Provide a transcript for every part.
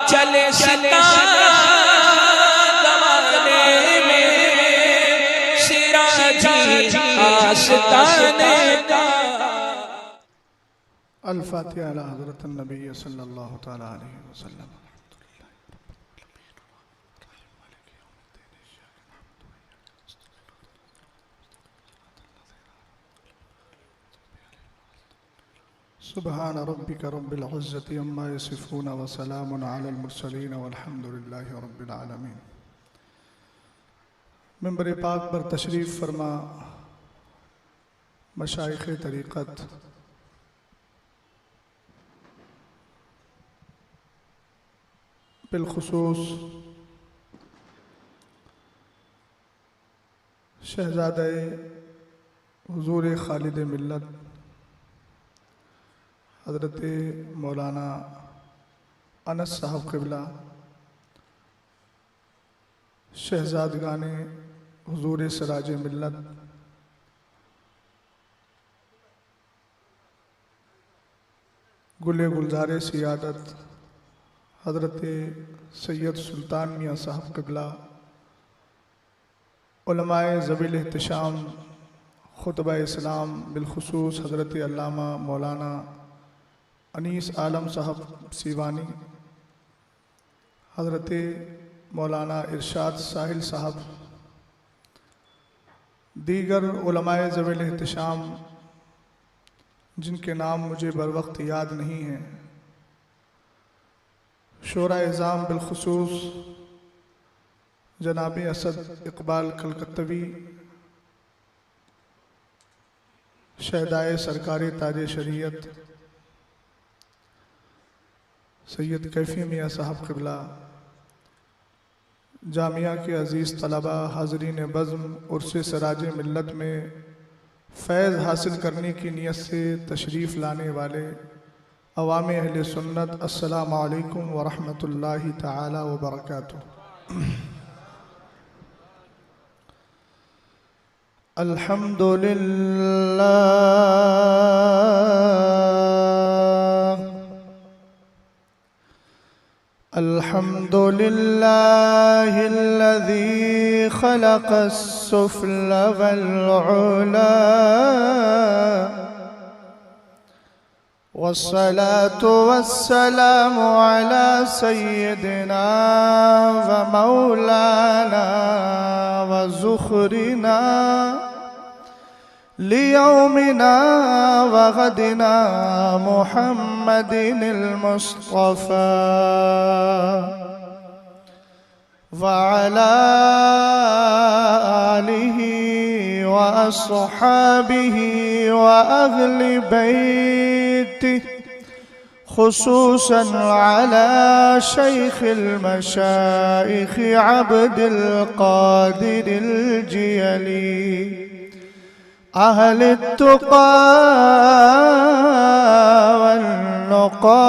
चले दवाने में सिराजी आस्ताने का। अल-फातिहा अला हज़रत नबी सल्लल्लाहु तआला अलैहि वसल्लम। सुब्हान रब्बिका रब्बिल इज़्ज़ति अम्मा यसिफून व सलामुन अलल मुरसलीन वल्हम्दुलिल्लाहि रब्बिल आलमीन। मिंबर पाक पर तशरीफ़ फरमा मशाइख़ तरीक़त, बिलखुसूस शहज़ादे हुज़ूर खालिद मिल्लत हज़रत मौलाना अनस साहब क़िबला, शहज़ादगान हुज़ूर सिराज मिल्लत, गुले गुलज़ार सियादत हज़रत सैयद सुल्तान मियाँ साहब क़िबला, उलमाए ज़बील एहतिशाम खुतबा इस्लाम, बिलखुसूस हज़रत अल्लामा मौलाना अनीस आलम साहब सीवानी, हज़रत मौलाना इरशाद साहिल साहब, दीगर उलमाए ज़बील एहतिशाम जिनके नाम मुझे बर वक्त याद नहीं हैं, शोरा इज़ाम बिलखुसूस जनाब असद इकबाल कलकत्तवी, शहदाए सरकारी ताज शरीयत सैयद कैफ़ी मियाँ साहब क़िबला, जामिया के अज़ीज़ तलबा, हाज़रीन बज़्म, उर्स सिराज मिल्लत में फ़ैज़ हासिल करने की नीयत से तशरीफ़ लाने वाले अवाम अहले सुन्नत, अस्सलामु अलैकुम व रहमतुल्लाहि तआला व बरकातुहू। अल्हम्दुलिल्लाहिल्लज़ी खलक़स-सुफ़्ल वल-उला वस्सलातु वस्सलामु अला सय्यिदिना व मौलाना व ज़ुख़रिना लियौमिना व गदिना मुहम्मदिनिल मुस्तफ़ा व अला आलिहि व अस्हाबिहि व अहलि बैतिहि खुसूसन अला शैखिल मशाइख़ अब्दुल क़ादिरिल जियली अहले तुक़ा वन्नुक़ा।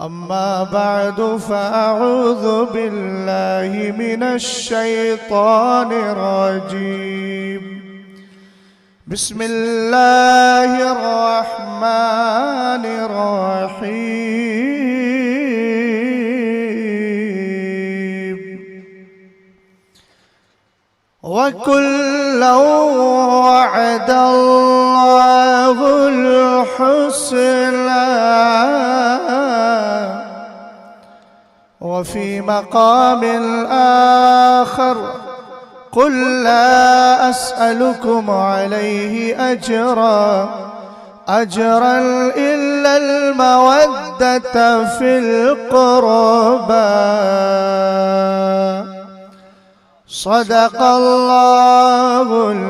अम्मा बअदु फ़अऊज़ु बिल्लाहि मिनश शैतानिर रजीम। बिस्मिल्लाहिर रहमानिर रहीम। वकुल्लन वअदल्लाहुल हुस्ना वफ़ी मक़ामिल आख़र क़ुल ला अस्अलुकुम अलैहि अजरन इल्लल मवद्दता फ़िल क़ुरबा। सदक़ल्लाहुल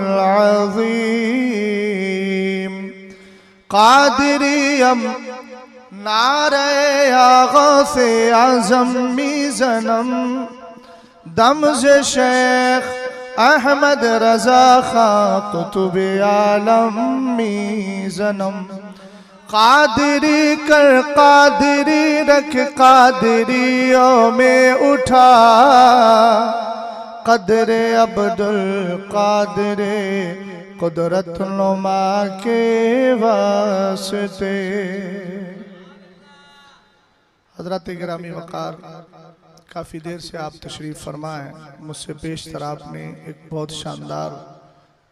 अज़ीम। क़ादिरियम नारे आग़ाज़े आज़म मीज़नम दमज़े शेख अहमद रज़ा खां कुतुबे आलम मीज़नम। क़ादिरी कर क़ादिरी रख क़ादिरियों में उठा क़द्रे अब्दुल क़ादिरे कुदरत नुमा के वास्ते। हज़रत गिरामी वक़ार, काफ़ी देर से आप तशरीफ़ फरमा हैं। मुझसे पेशतर आपने एक बहुत शानदार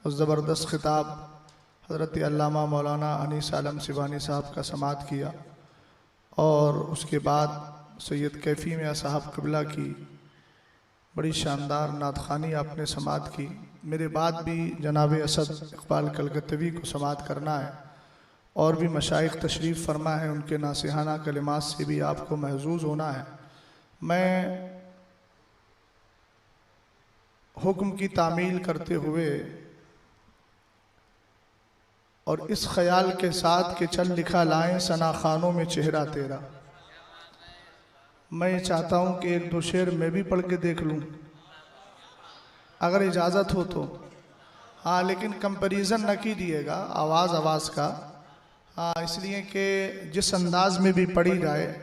और ज़बरदस्त खिताब हज़रत अल्लामा मौलाना अनीस आलम सिवानी साहब का समाअत किया और उसके बाद सैयद कैफ़ी मियां साहब क़िबला की बड़ी शानदार नातख़ानी आपने समाअत की। मेरे बाद भी जनाब असद इक़बाल कलकत्तवी को समाअत करना है और भी मशाइख तशरीफ़ फरमा है, उनके नासिहाना कलिमात से भी आपको महजूज़ होना है। मैं हुक्म की तामील करते हुए और इस ख्याल के साथ कि चल लिखा लाएं सना खानों में चेहरा तेरा, मैं चाहता हूँ कि एक दो शेर मैं भी पढ़ के देख लूँ, अगर इजाज़त हो तो। हाँ, लेकिन कंपैरिजन न कीजिएगा आवाज़ का। हाँ, इसलिए कि जिस अंदाज में भी पढ़ी जाए,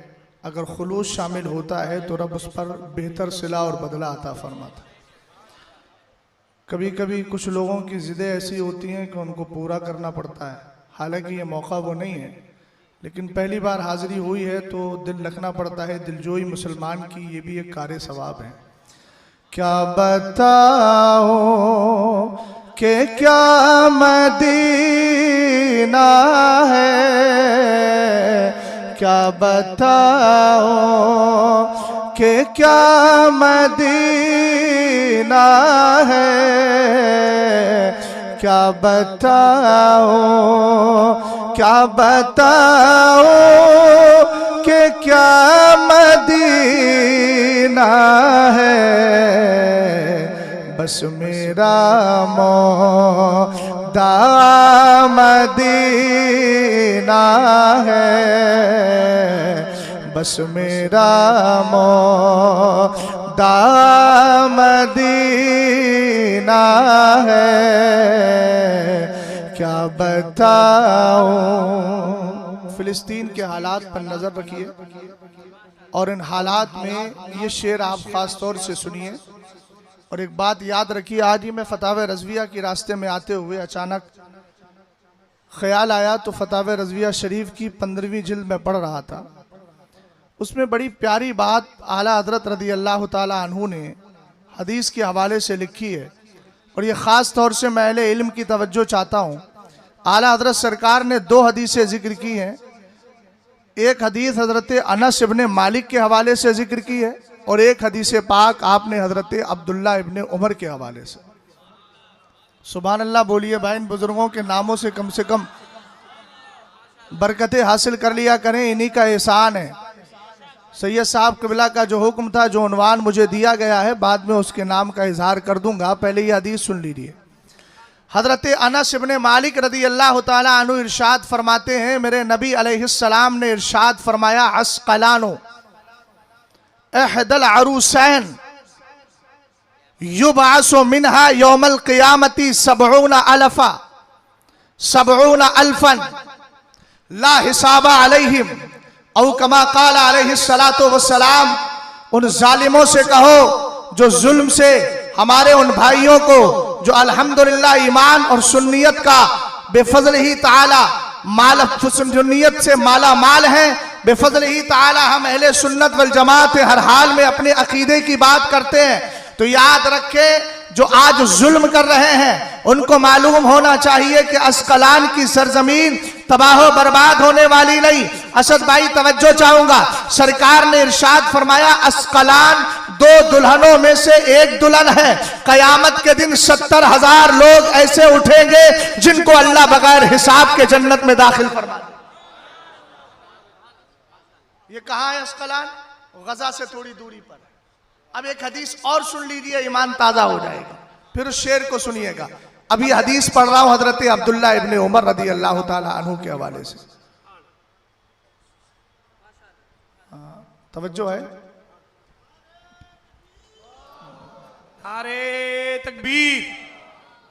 अगर खुलूस शामिल होता है तो रब उस पर बेहतर सिला और बदला अता फरमाता है। कभी कभी कुछ लोगों की ज़िद्दें ऐसी होती हैं कि उनको पूरा करना पड़ता है, हालांकि ये मौका वो नहीं है, लेकिन पहली बार हाज़िरी हुई है तो दिल रखना पड़ता है। दिलजोई मुसलमान की ये भी एक कार्य सवाब है। क्या बताओ कि क्या मदीना है, क्या बताओ कि क्या मदीना है, क्या बताओ कि क्या मदीना है। बस मेरा मौदा मदीना है, बस मेरा मौदा मदीना है, क्या बताऊं। फिलिस्तीन के हालात पर नज़र रखिए और इन हालात में ये शेर आप ख़ास तौर से सुनिए। और एक बात याद रखिए, आज ही मैं फतावे रज़विया के रास्ते में आते हुए अचानक ख्याल आया तो फतावे रज़विया शरीफ की 15वीं जिल्द में पढ़ रहा था। उसमें बड़ी प्यारी बात आला हज़रत रज़ी अल्लाह ताला अन्हु ने हदीस के हवाले से लिखी है और ये ख़ास तौर से मैं अहले इल्म की तवज्जो चाहता हूँ। आला हज़रत सरकार ने 2 हदीसें जिक्र की हैं। एक हदीस हज़रत अनस इब्ने मालिक के हवाले से जिक्र की है और एक हदीस पाक आपने हज़रत अब्दुल्ला इब्ने उमर के हवाले से। सुभान अल्लाह बोलिए भाई, इन बुजुर्गों के नामों से कम बरकतें हासिल कर लिया करें, इन्हीं का एहसान है। सैयद साहब क़िबला का जो हुक्म था, जो उन्वान मुझे दिया गया है, बाद में उसके नाम का इजहार कर दूंगा, पहले ये हदीस सुन लीजिए। हज़रत अनस इब्ने मालिक रज़ी अल्लाह ताला अन्हु इरशाद फरमाते हैं, मेरे नबी अलैहिस्सलाम ने इरशाद फरमाया, अस्क़लानो अहदल अरूसैन युबअसु मिनहा यौमल क़ियामती 70 अल्फन ला हिसाबा अलैहिम औ कमा क़ाल अलैहिस्सलातु वस्सलाम। उन जालिमों से कहो जो जुल्म से हमारे उन भाइयों को, जो अल्हम्दुलिल्लाह ईमान और सुन्नियत का बेफज़ल ही ताला सुन्नियत से माला माल हैं, बेफज़ल ही ताला हम अहले सुन्नत वल जमात हर हाल में अपने अकीदे की बात करते हैं। तो याद रखे, जो आज जुल्म कर रहे हैं उनको मालूम होना चाहिए कि अस्कलान की सरजमीन तबाह बर्बाद होने वाली नहीं। असद भाई तवज्जो चाहूंगा, सरकार ने इरशाद फरमाया, अस्कलान 2 दुल्हनों में से एक दुल्हन है। कयामत के दिन 70,000 लोग ऐसे उठेंगे जिनको अल्लाह बगैर हिसाब के जन्नत में दाखिल फरमा। ये कहाँ है अस्कलान? गजा से थोड़ी दूरी पर। अब एक हदीस और सुन लीजिए, ईमान ताजा हो जाएगा। फिर उस शेर को सुनिएगा। अभी हदीस पढ़ रहा हूं हजरत अब्दुल्ला इब्ने उमर रज़ी अल्लाह ताला अन्हु के हवाले से। तवज्जो है। नारे तकबीर,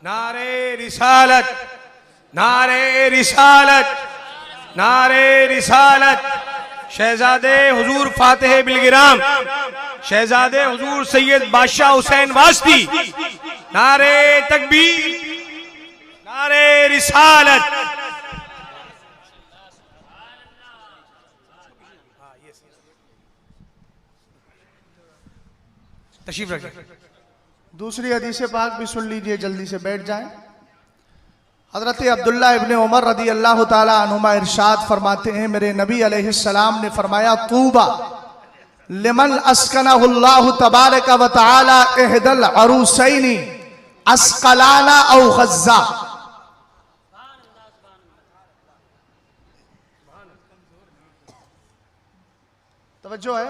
नारे रिसालत, नारे रिसालत, नारे रिसालत। शहजादे हुजूर फातिह बिलगिराम, शहजादे हुजूर सैयद बादशाह हुसैन वास्ती, नारे तकबीर, नारे रिसालत। तशरीफ रखिए। दूसरी हदीस पाक भी सुन लीजिए, जल्दी से बैठ जाएं। हजरत अब्दुल्ला इब्ने उमर रदी अल्लाह ताला अन्हुमा इरशाद फरमाते हैं, मेरे नबी अलैहिस्सलाम ने फरमाया, तूबा लिमन अस्कनहुल्लाहु तबारक व तआला इहदल अरूसैनी अस्कलाना औ गज़्ज़ा। तवज्जो है,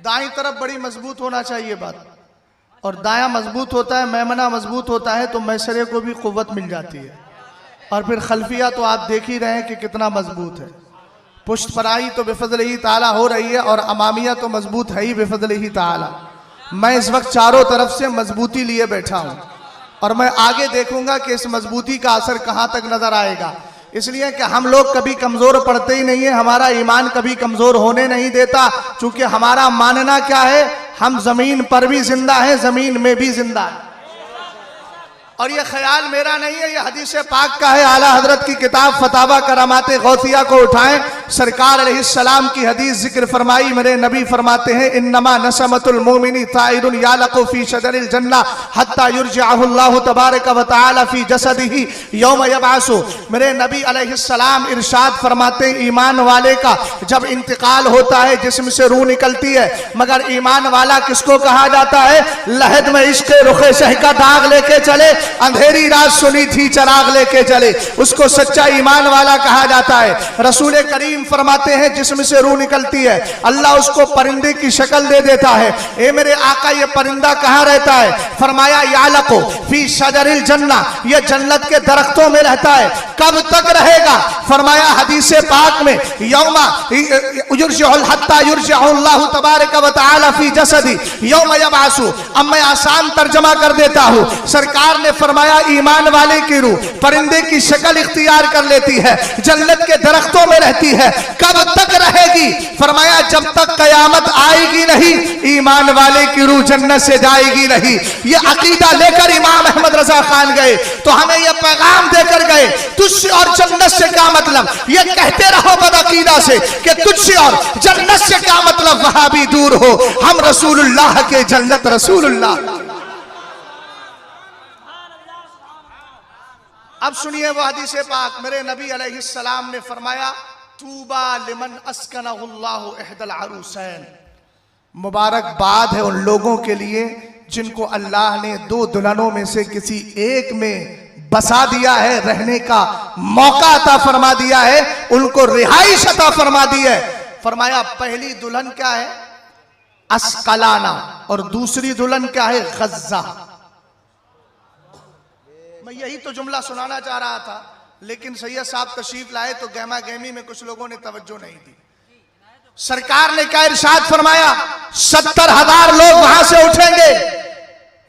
दाईं तरफ बड़ी मजबूत होना चाहिए बात, और दायां मजबूत होता है, मैमना मजबूत होता है तो मैसरे को भी कुव्वत मिल जाती है। और फिर खल्फिया तो आप देख ही रहे हैं कि कितना मजबूत है। पुष्ट पराई तो बेफज़लिही ताला हो रही है, और अमामिया तो मजबूत है ही बेफज़लिही ताला। मैं इस वक्त चारों तरफ से मजबूती लिए बैठा हूं, और मैं आगे देखूंगा कि इस मजबूती का असर कहां तक नजर आएगा। इसलिए कि हम लोग कभी कमजोर पड़ते ही नहीं है, हमारा ईमान कभी कमजोर होने नहीं देता, क्योंकि हमारा मानना क्या है, हम जमीन पर भी जिंदा है, जमीन में भी जिंदा है। और ये ख्याल मेरा नहीं है, ये हदीस पाक का है। आला हजरत की किताब फतावा करामाते गौसिया को उठाएं, सरकार अलैहिस्सलाम की हदीस जिक्र फरमाई। मेरे नबी फरमाते हैं, इन्नमा नसमतुल मोमिनी ताइरुन यालकु फी शजरिल जन्ना हत्ता युरजिअहुल्लाहु तबारक व तआला फी जसदिही यौम यबअसु। मेरे नबी अलैहिस्सलाम इरशाद फरमाते हैं, ईमान वाले का जब इंतकाल होता है जिस्म से रूह निकलती है, मगर ईमान वाला किसको कहा जाता है? लहद में इश्क रुखे शह का दाग लेके चले, अंधेरी रात सुनी थी चराग लेके चले, उसको सच्चा ईमान वाला कहा जाता है। रसूल करीम फरमाते हैं, जिस्म से रूह निकलती है, अल्लाह उसको परिंदे की शक्ल दे देता है। ए मेरे आका, ये परिंदा कहाँ रहता है? फरमाया, यालको फी शजरिल जन्ना, ये जन्नत के दरख्तों में रहता है। कब तक रहेगा? फरमाया हदीस पाक में, यौमा युरजिउल हत्ता युरजिउल्लाहु तबारक व तआला फी जसदी यौम यबअसु। अब मैं आसान तर्जमा कर देता हूँ। सरकार ने फरमाया, ईमान वाले की रूह परिंदे की शक्ल इख्तियार कर लेती है, जन्नत के दरख्तों में रहती है। कब तक रहेगी? फरमाया, जब तक कयामत आएगी नहीं, ईमान वाले की रूह जन्नत से जाएगी नहीं। ये अकीदा लेकर इमाम अहमद रजा खान गए तो हमें यह पैगाम देकर गए, तुझसे और जन्नत से क्या मतलब? ये कहते रहो बदअकीदा से कि तुझसे और जन्नत से क्या मतलब, वहां भी दूर हो, हम रसूलुल्लाह के जन्नत रसूलुल्लाह। अब सुनिए वो हदीस पाक। मेरे नबी अलैहिस्सलाम ने फरमाया, तूबा लिमन अस्कनहुल्लाहु इहदल अरूसैन। मुबारकबाद है उन लोगों के लिए जिनको अल्लाह ने दो दुल्हनों में से किसी एक में बसा दिया है, रहने का मौका अता फरमा दिया है, उनको रिहाइश अता फरमा दी है। फरमाया, पहली दुल्हन क्या है? अस्कलाना, और दूसरी दुल्हन क्या है? गज़्ज़ा। मैं यही तो जुमला सुनाना चाह रहा था, लेकिन सैयद साहब तशरीफ लाए तो गहमा गहमी में कुछ लोगों ने तवज्जो नहीं दी। सरकार ने क्या इरशाद फरमाया? 70,000 लोग वहां से उठेंगे,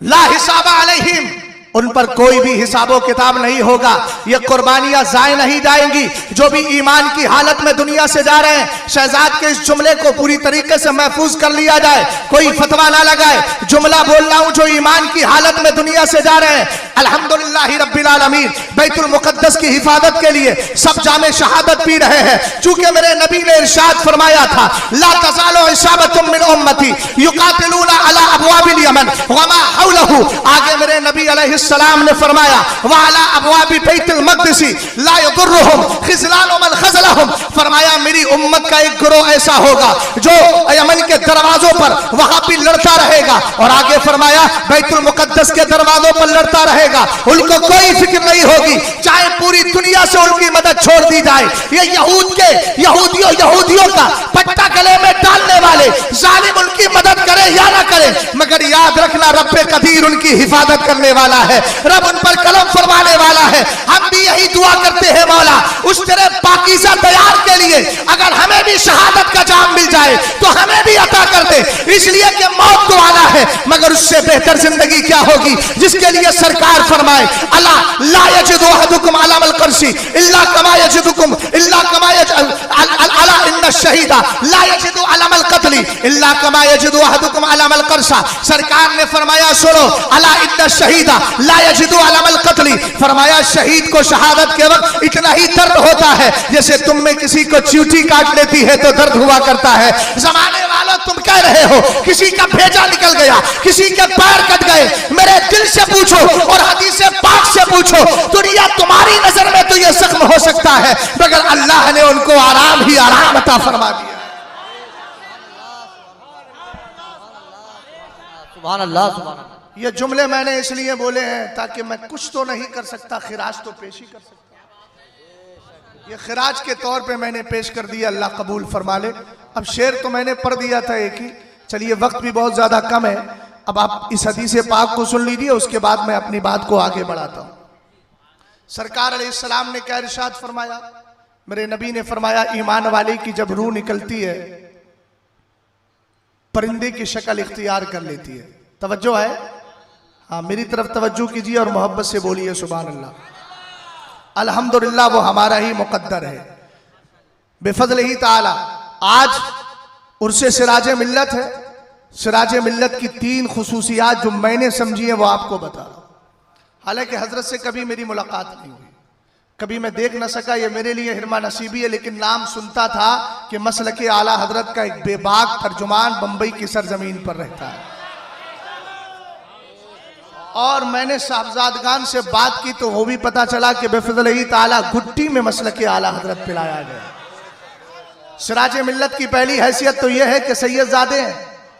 ला हिसाबा अलैहिम, उन पर कोई भी हिसाबो किताब नहीं होगा, ये कुर्बानियां जाए नहीं जाएंगी। जो भी ईमान की हालत में दुनिया से जा रहे हैं, शहजाद के इस जुमले को पूरी तरीके से महफूज कर लिया जाए, कोई फतवा ना लगाए। जुमला बोल रहा हूं, जो ईमान की हालत में दुनिया से जा रहे हैं, अल्हम्दुलिल्लाह रब्बिल आलमीन, बैतुल मुकद्दस की हिफाजत के लिए सब जामे शहादत पी रहे हैं। चूंकि मेरे नबी ने इरशाद फरमाया था, ला तज़ालु इसाबतुम मिन उम्मती युकातिलूना अला अबवाबिल यमन व मा हौलहु। आगे मेरे नबी अलैहिस्सलाम ने फरमाया, व अला अबवाबि बैतुल मक़दिस ला यदुर्रुहुम खिज़लानु मन खज़लहुम। फरमाया, मेरी उम्मत का एक गिरोह ऐसा होगा जो यमन के दरवाजों पर वहां भी लड़ता रहेगा। और आगे फरमाया, बैतुल मुकद्दस के दरवाजों पर लड़ता रहेगा, उनको कोई फिक्र नहीं होगी, चाहे पूरी दुनिया से उनकी मदद छोड़ दी जाए। ये यहूदियों का पट्टा गले में डालने वाले जालिम उनकी मदद करे या ना करे, मगर याद रखना, रब्बे कदीर उनकी हिफाजत करने वाला है, रब उन पर कलम फरमाने वाला है। हम भी यही दुआ करते हैं, मौला उस तेरे पाकीज़ा तैयार के लिए अगर हमें भी शहादत का जाम मिल जाए तो हमें भी अता कर दे, इसलिए कि मौत तो आना है, मगर उससे बेहतर जिंदगी क्या होगी जिसके लिए सरकार फरमाए, अला ला यजिदु अहदुकुम अलामल कर्सी इल्ला कमा यजिदुकुम इल्ला कमा अला इन्ना शहीदा ला यजिदु अलामल कत्ल कत्ली इल्ला कमा यजिदु अहदुकुम अलमल करसा। सरकार ने फरमाया सुनो, अला इन्ना शहीदा ला यजिदु अलमल कत्ली, फरमाया शहीद को शहादत के वक्त इतना ही दर्द होता है जैसे तुम में किसी को चींटी काट लेती है तो दर्द हुआ करता है। जमाने वालों तुम कह रहे हो किसी का भेजा निकल गया, किसी के पैर कट गए, मेरे दिल से पूछो और हदीस पाक से पूछो, दुनिया तुम्हारी नजर में तो यह जख्म हो सकता है मगर अल्लाह ने उनको आराम ही आराम अता फरमा दिया। सुभान अल्लाह सुभान अल्लाह। ये जुमले मैंने इसलिए बोले हैं ताकि मैं कुछ तो नहीं कर सकता, खिराज तो पेश ही कर सकता। ये खिराज के तौर पे मैंने पेश कर दिया, अल्लाह कबूल फरमा ले। अब शेर तो मैंने पढ़ दिया था एक ही, चलिए वक्त भी बहुत ज्यादा कम है, अब आप इस हदीस पाक को सुन लीजिए, उसके बाद मैं अपनी बात को आगे बढ़ाता हूं। सरकार अलैहिस्सलाम ने क्या इरशाद फरमाया, मेरे नबी ने फरमाया ईमान वाले की जब रूह निकलती है परिंदे की शक्ल इख्तियार कर लेती है। तवज्जो है, हाँ मेरी तरफ तवज्जो कीजिए और मोहब्बत से बोलिए सुभान अल्लाह। अल्हम्दुलिल्लाह वो हमारा ही मुकद्दर है बेफजल ही ताला। आज उर्से सिराज मिल्लत है, सिराज मिल्लत की 3 खुसूसियात जो मैंने समझी है वो आपको बता रहा हूं। हालांकि हजरत से कभी मेरी मुलाकात नहीं हुई, कभी मैं देख न सका, ये मेरे लिए हिरमा नसीबी है, लेकिन नाम सुनता था कि मसलके आला हजरत का एक बेबाक तर्जुमान बंबई की सरजमीन पर रहता है। और मैंने साहबजादगान से बात की तो वो भी पता चला कि बेफजल ही ताला गुट्टी में मसलके आला हजरत पिलाया गया। सिराज मिल्लत की पहली हैसियत तो यह है कि सैयदजादे हैं,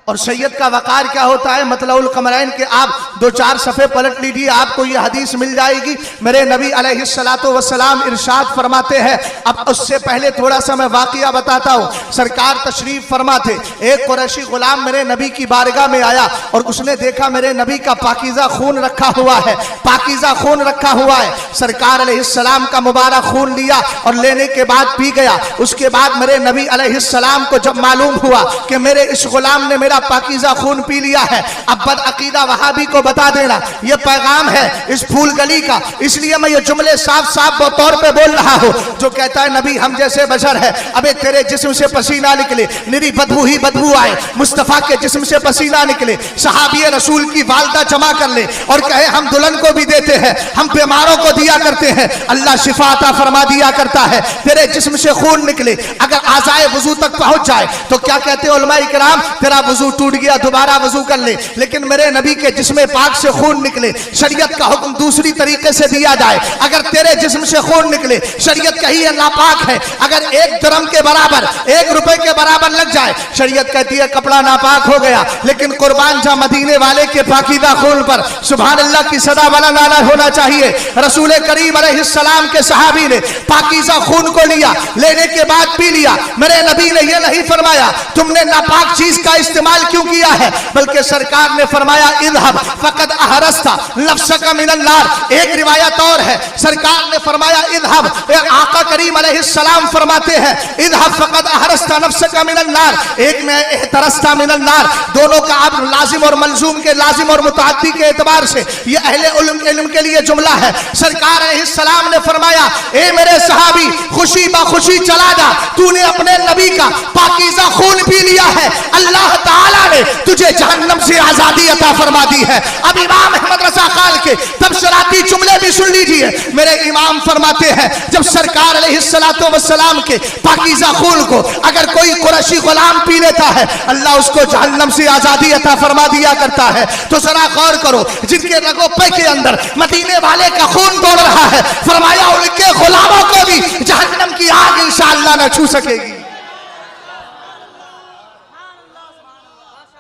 और सैयद का वकार क्या होता है, मतलउल कमरैन के आप 2-4 सफ़े पलट लीजिए, आपको यह हदीस मिल जाएगी। मेरे नबी अलैहिस्सलातु वस्सलाम इरशाद फरमाते हैं, अब उससे पहले थोड़ा सा मैं वाक़िया बताता हूँ। सरकार तशरीफ फरमा थे, एक कुरैशी गुलाम मेरे नबी की बारगाह में आया और उसने देखा मेरे नबी का पाकीज़ा खून रखा हुआ है, पाकीज़ा खून रखा हुआ है। सरकार अलैहिस्सलाम का मुबारक खून लिया और लेने के बाद पी गया। उसके बाद मेरे नबी अलैहिस्सलाम को जब मालूम हुआ कि मेरे इस गुलाम ने मेरा पाकीज़ा खून पी लिया है, अब बद अकीदा वहाबी को बता देना यह पैगाम है इस फूल गली का। इसलिए मैं ये जुमले साफ साफ तौर पे बोल रहा हूं। जो कहता है नबी हम जैसे बशर है, अबे तेरे जिस्म से पसीना निकले, निरी बदबू ही बदबू आए, मुस्तफा के जिस्म से पसीना निकले, सहाबी रसूल की वालदा जमा कर ले और कहे हम दुल्हन को भी देते हैं, हम बीमारों को दिया करते हैं, अल्लाह शिफा अता फरमा दिया करता है। तेरे जिस्म से खून निकले, अगर आज़ाए वजू तक पहुंच जाए तो क्या कहते हैं उलमा इकराम, तेरा वजू टूट गया, दोबारा वजू कर ले। लेकिन मेरे नबी के जिस्म पाक से खून निकले, शरीयत का हुक्म दूसरी तरीके से दिया जाए, अगर तेरे जिस्म से खून निकले, शरीयत कही है नापाक है, अगर 1 दिरहम के बराबर 1 रुपए के बराबर लग जाए, शरीयत कहती है कपड़ा नापाक हो गया। लेकिन कुर्बान जा मदीने वाले के पाकीज़ा खून पर सुभान अल्लाह की सदा वाला नारा होना चाहिए। रसूल करीम अलैहिस्सलाम के सहाबी ने पाकीज़ा खून को लिया, लेने के बाद पी लिया। मेरे नबी ने यह नहीं फरमाया तुमने नापाक चीज का इस्तेमाल क्यों किया है, बल्कि सरकार ने फरमाया इज़हब फकद अहरस्ता नफ्सका मिनन नार। एक रिवायत और है, सरकार ने फरमाया इज़हब, आका करीम अलैहिस्सलाम फरमाते हैं इज़हब फकद अहरस्ता नफ्सका मिनन नार, एक में एहतरस्ता मिनन नार। दोनों का अब लाजिम और मलजूम के लाजिम और मुताद्दी के एतबार से यह अहले इल्म के लिए जुमला है। सरकार अलैहिस्सलाम ने फरमाया ए मेरे सहाबी खुशी बाखुशी चला जा, तूने अपने नबी का पाकीज़ा खून पी लिया है, अल्लाह ताला ने तुझे जहन्नम से आजादी अता फरमा दी है। अब इमाम अहमद रज़ा खान के तबसराती जुमले भी सुन लीजिए। मेरे इमाम फरमाते हैं जब सरकार अलैहिस्सलातु वस्सलाम के पाकीज़ा खून को अगर कोई कुरैशी गुलाम पी लेता है, अल्लाह उसको जहन्नम से आजादी अता फरमा दिया करता है। तो जरा गौर करो, जिनके रगो पे के अंदर मदीने वाले का खून दौड़ रहा है, फरमाया उनके गुलामों को भी जहन्नम की आग इंशाअल्लाह न छू सकेगी।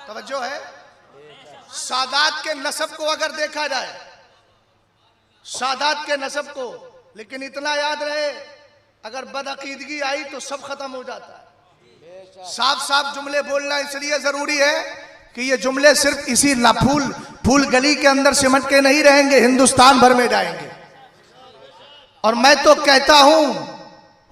तवज्जो है, सादात के नसब को अगर देखा जाए, सादात के नसब को, लेकिन इतना याद रहे अगर बदअकीदगी आई तो सब खत्म हो जाता है। साफ साफ जुमले बोलना इसलिए जरूरी है कि ये जुमले सिर्फ इसी फूल गली के अंदर सिमट के नहीं रहेंगे, हिंदुस्तान भर में जाएंगे। और मैं तो कहता हूं,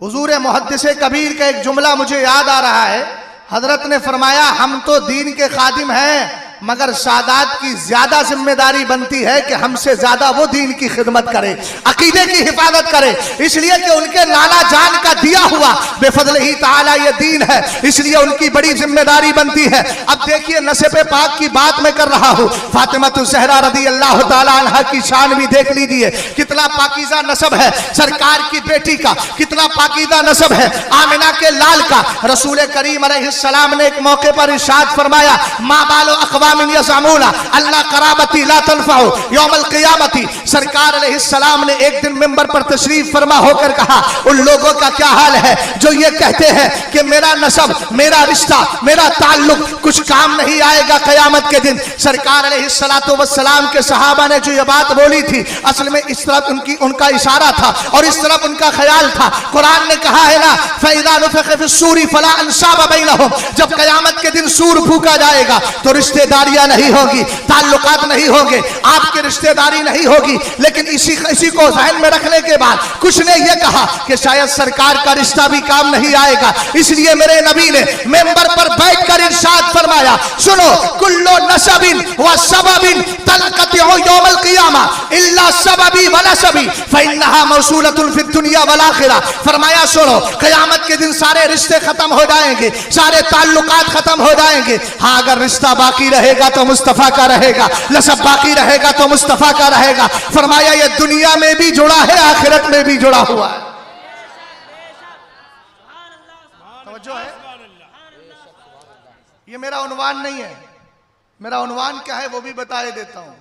हुजूर मुहद्दिसे कबीर का एक जुमला मुझे याद आ रहा है। हजरत ने फरमाया हम तो दीन के खादिम हैं, मगर सादात की ज्यादा जिम्मेदारी बनती है कि हमसे ज्यादा वो दीन की खिदमत करे, अकीदे की हिफाजत करे, इसलिए कि उनके नाना जान का दिया हुआ बेफजल ही ताला ये दीन है, इसलिए उनकी बड़ी जिम्मेदारी बनती है। अब देखिए नस्ब पाक की बात मैं कर रहा हूँ, फातिमा ज़हरा रज़ी अल्लाह ताला अन्हा की शान भी देख लीजिए, कितना पाकीज़ा नस्ब है सरकार की बेटी का, कितना पाकीज़ा नस्ब है आमिना के लाल का। रसूल करीम अलैहिस्सलाम ने एक मौके पर इरशाद फरमाया, मा बालो अक़वामिन यज़अमूना अल्ला क़राबती ला तनफ़अु यौमल क़ियामती। सरकार अलैहिस्सलाम ने एक दिन मिंबर पर तशरीफ फरमा होकर कहा, उन लोगों का क्या हाल है जो ये कहते हैं कि मेरा नस्ब, मेरा रिश्ता, मेरा ताल्लुक कुछ काम नहीं आएगा क़यामत के दिन। सरकार अलैहिस्सलातु वस्सलाम के सहाबा ने जो ये बात बोली थी, असल में इस तरफ उनका इशारा था और इस तरफ उनका ख्याल था। कुरान ने कहा है ना, फ़इज़ा नुफ़िख़ फ़िस्सूरी फ़ला अंसाब बैनहुम, जब क़यामत के दिन सूर फूका जाएगा तो रिश्तेदारियां नहीं होगी, ताल्लुकात नहीं होंगे, आपकी रिश्तेदारी नहीं होगी। लेकिन इसी को ज़हन में रखने के बाद कुछ ने यह कहा कि शायद सरकार का रिश्ता भी काम नहीं आएगा, इसलिए मेरे नबी ने मेंबर पर बैठकर इरशाद फरमाया, सुनो, कुल्लु नसबिन व सबबिन तलक़तिहु यौमल क़ियामा इल्ला सबबी व नसबी फ़इन्नहा मौसूलतुन फ़िद दुनिया वल आखिरा। फरमाया सुनो, क़यामत के दिन सारे रिश्ते खत्म हो जाएंगे, सारे ताल्लुकात खत्म हो जाएंगे, हाँ अगर रिश्ता बाकी रहेगा तो मुस्तफ़ा का रहेगा, नसब बाकी रहेगा तो मुस्तफ़ा का रहेगा। फरमाया ये दुनिया में भी जुड़ा है, आखिरत में भी जुड़ा हुआ है। तवज्जो है, ये मेरा उन्वान नहीं है, मेरा उन्वान क्या है वो भी बताए देता हूं।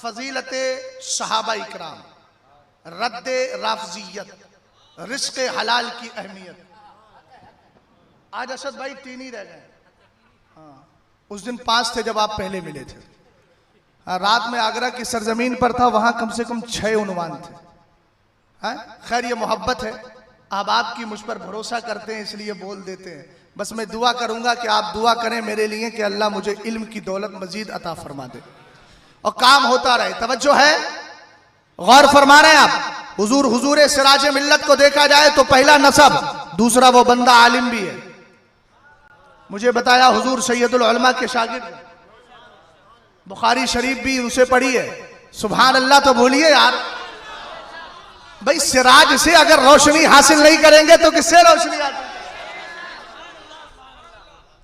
फजीलते सहाबा इकराम, रद्दे राफजियत, रिस्क हलाल की अहमियत। आज असद भाई 3 ही रह गए, हाँ उस दिन 5 थे जब आप पहले मिले थे। हाँ, रात में आगरा की सरजमीन पर था, वहां कम से कम 6 उन्वान थे। हाँ खैर ये मोहब्बत है, आप आपकी मुझ पर भरोसा करते हैं इसलिए बोल देते हैं। बस मैं दुआ करूंगा कि आप दुआ करें मेरे लिए कि अल्लाह मुझे इल्म की दौलत मजीद अता फरमा दे और काम होता रहे। तवज्जो है, गौर फरमा रहे हैं आप। हुजूर सिराज मिल्लत को देखा जाए तो पहला नसब, दूसरा वो बंदा आलिम भी है। मुझे बताया हुजूर सैयदुल उलमा के शागिर्द, बुखारी शरीफ भी उसे पढ़ी है। सुभान अल्लाह तो बोलिए यार, भाई सिराज से अगर रोशनी हासिल नहीं करेंगे तो किससे रोशनी आती?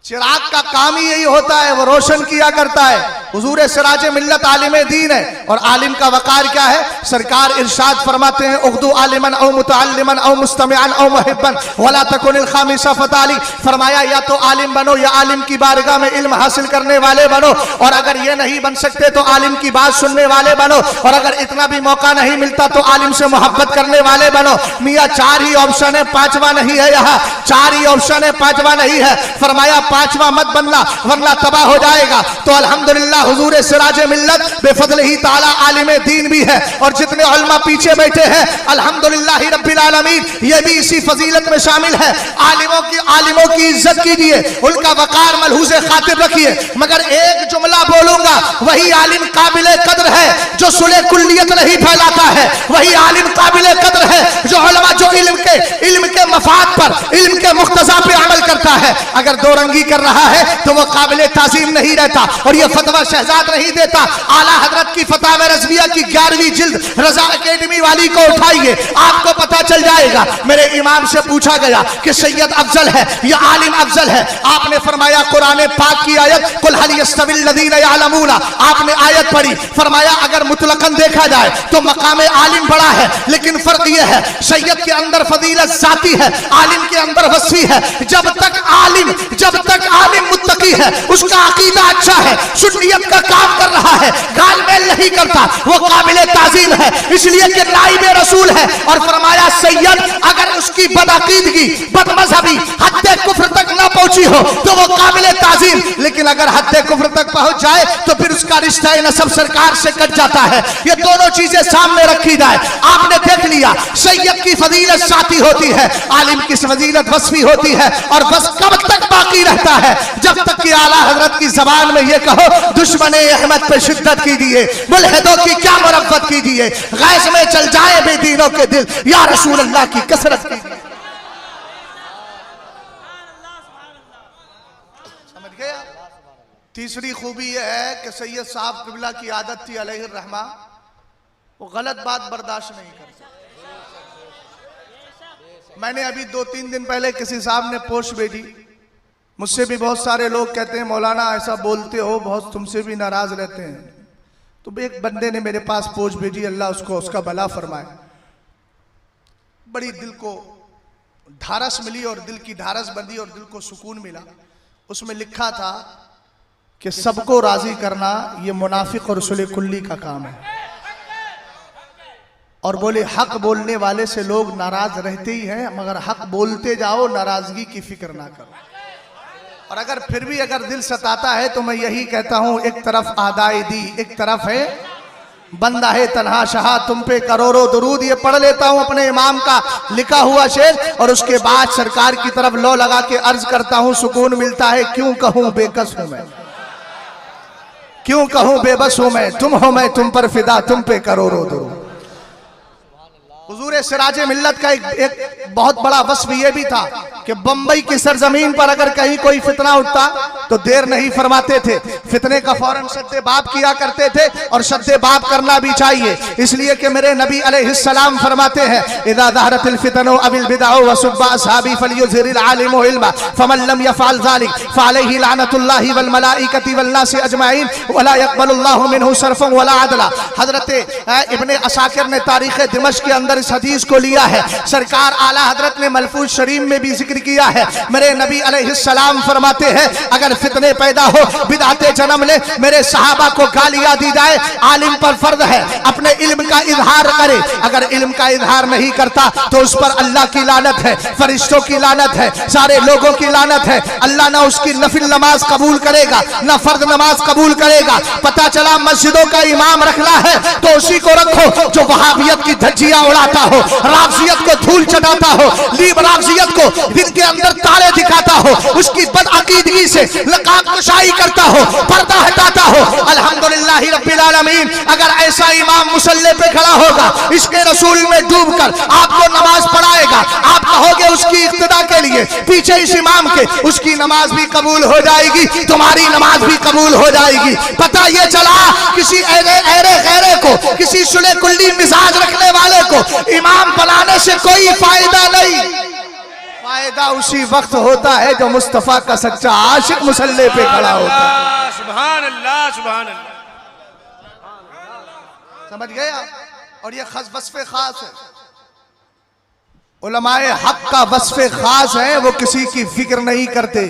चिराग का काम ही यही होता है, वो रोशन किया करता है। हुजूर सिराज मिल्लत आलिम दीन है और आलिम का वकार क्या है? सरकार इरशाद फरमाते हैं, उग्दू आलिमन औ मुतअल्लिमन औ मुस्तमिअन औ मुहिब्बन वला तकुनिल खामिसा फताली। फरमाया या तो आलिम बनो या आलिम की बारगाह में इल्म हासिल करने वाले बनो, और अगर ये नहीं बन सकते तो आलिम की बात सुनने वाले बनो, और अगर इतना भी मौका नहीं मिलता तो आलिम से मोहब्बत करने वाले बनो। मियाँ 4 ही ऑप्शन है, 5वां नहीं है। यहाँ 4 ही ऑप्शन है, 5वां नहीं है। फरमाया 5वां मत बनना वरना तबाह हो जाएगा। तो अल्हम्दुलिल्लाह हुजूर सिराज मिल्लत बेफजल ही ताला आलिम दीन भी है, और जितने उलमा पीछे बैठे हैं अल्हम्दुलिल्लाह रब्बिल आलमीन ये भी इसी फजीलत में शामिल है। आलिमों की इज्जत कीजिए, उनका वकार मलहूज़े खातिर रखिए। मगर एक जुमला बोलूंगा, वही आलिम काबिले कद्र है जो सुले कुल्लियत नहीं फैलाता है, वही आलिम काबिले कद्र है जो उलमा जो इल्म के मफाद पर, इल्म के मुख्तजा पे अमल करता है। अगर दो रंगी कर रहा है तो वो काबिले ताज़ीम नहीं रहता, और ये फतवा शहजाद नहीं देता। आला हजरत की फतावा रज़विया की 11वीं जिल्द रजा एकेडमी वाली को उठाइए, आपको पता चल जाएगा। मेरे इमाम से पूछा गया कि सैयद अफजल है या आलिम अफजल है? आपने फरमाया कुरान पाक की आयत कुल हल यस्तविल लज़ीना यअलमून, आपने आयत पढ़ी। फरमाया अगर मुतलकन देखा जाए तो मकाम आलिम बड़ा है, लेकिन फर्क यह है सैयद के अंदर फजीलत जाती है, आलिम के अंदर वस्फी है। जब तक आलिम मुत्तकी है, उसका अकीदा अच्छा है, सुन्नियत का काम कर रहा है, गालमेल नहीं करता, वो काबिले ताज़ीम है, इसलिए कि नाइबे रसूल है। और फरमाया सैयद अगर उसकी बदअकीदगी, बदमज़हबी हद्दे कुफ्र तक ना पहुंची हो तो वो काबिले ताज़ीम, लेकिन अगर हद्दे कुफ्र तक पहुंच जाए तो फिर उसका रिश्ता नसब सरकार से कट जाता है। ये दोनों चीजें सामने रखी जाए। आपने देख लिया सैयद की फजीलत साथी होती है, आलिम की फजीलत वस्फी होती है, और बस कब तक बाकी रहता है? जब तक कि आला हजरत की जबान में ये कहो दुश्मने अहमद पे शिद्दत कीजिए, मुल्हिदों की क्या मुरब्बत कीजिए, गैस में चल जाए बेदीनों के दिल, या रसूल अल्लाह की कसरत कीजिए। समझ गया? तीसरी खूबी यह है कि सैयद साहब क़िबला की आदत थी अलैहिर रहमा, वो गलत बात बर्दाश्त नहीं करते। मैंने अभी 2-3 दिन पहले किसी साहब ने पोस्ट भेजी, मुझसे भी बहुत सारे लोग कहते हैं मौलाना ऐसा बोलते हो, बहुत तुमसे भी नाराज रहते हैं। तो एक बंदे ने मेरे पास पोस्ट भेजी, अल्लाह उसको उसका भला फरमाए। बड़ी दिल को ढारस मिली और दिल की ढारस बंदी और दिल को सुकून मिला। उसमें लिखा था कि सबको राजी करना ये मुनाफिक और रसूल कुल्ली का काम है, और बोले हक बोलने वाले से लोग नाराज रहते ही हैं, मगर हक बोलते जाओ, नाराजगी की फिक्र ना करो। और अगर फिर भी अगर दिल सताता है तो मैं यही कहता हूं, एक तरफ आदाए दी, एक तरफ है बंदा है तन्हा शाह, तुम पे करोड़ों दुरूद। ये पढ़ लेता हूं अपने इमाम का लिखा हुआ शेर, और उसके बाद सरकार की तरफ लो लगा के अर्ज करता हूं, सुकून मिलता है। क्यों कहूं बेकस हूं मैं, क्यों कहूं बेबस हूं मैं, तुम हो मैं तुम पर फिदा, तुम पे करोड़ों दुरूद। हुजूर सिराज मिल्लत का एक बहुत बड़ा वस्फ ये भी था कि बंबई की सरजमीन पर अगर कहीं कोई फितना उठता तो देर नहीं फरमाते थे, फितने का फौरन सद्दे बाप किया करते थे, और सद्दे बाप करना भी चाहिए। इसलिए कि मेरे नबी अलैहिस्सलाम फरमाते हैं, इज़ा ज़हरतिल फितनु अबिल बिदअउ व सुब्बा असहाबी फलयुज़हिरिल आलिमु इल्मा फमन लम यफ़अल ज़ालिक फ़अलैहि लानतुल्लाहि वल मलाइकति वन नासि अजमईन व ला यक़बलुल्लाहु मिनहु सरफ़न वला अदला। हज़रत इब्ने असाकिर ने तारीख़ दिमश्क के अंदर इस हदीस को लिया है। सरकार आला हजरत ने मलफूज शरीफ में भी जिक्र किया है। मेरे नबी अलैहिस्सलाम फरमाते हैं, अगर फितने पैदा हो, बिदअतें जन्म ले, मेरे सहाबा को गालियां दी जाए, आलिम पर फर्ज है अपने इल्म का इजहार करे। अगर इल्म का इजहार नहीं करता तो उस पर अल्लाह की लानत है, फरिश्तों की लानत है, सारे लोगों की लानत है। अल्लाह ना उसकी नफिल नमाज कबूल करेगा, ना फर्ज नमाज कबूल करेगा। पता चला मस्जिदों का इमाम रखना है तो उसी को रखो जो वहाबियत की धज्जियां उड़ाता हो, राफजियत को धूल चटाता हो, लीब राफजियत को दिन के अंदर तारे दिखाता हो, उसकी बदअकीदगी से लकाकुशाई करता हो, पर्दा हटाता हो। अल्हम्दुलिल्लाह रब्बिल आलमीन, अगर ऐसा इमाम मुसल्ले पे खड़ा होगा, इसके रसूल में डूबकर आपको नमाज पढ़ाएगा, आप कहोगे उसकी इक्तिदा के लिए पीछे इस इमाम के, उसकी नमाज भी कबूल हो जाएगी, तुम्हारी नमाज भी कबूल हो जाएगी। पता ये चला किसी ऐरे गैरे को, किसी सुले कुल्ली मिजाज रखने वाले को इमाम बनाने से कोई फायदा नहीं। फायदा उसी वक्त होता है जो मुस्तफा का सच्चा आशिक मुसल्ले पे खड़ा होता है। सुभान अल्लाह, सुभान अल्लाह। समझ गए आप? और ये वस्फ़े खास है, उलमाए हक का वस्फ़े खास है, वो किसी की फिक्र नहीं करते।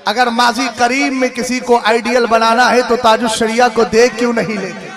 अगर माजी करीम में किसी को आइडियल बनाना है तो ताजुश शरिया को देख क्यों नहीं लेते?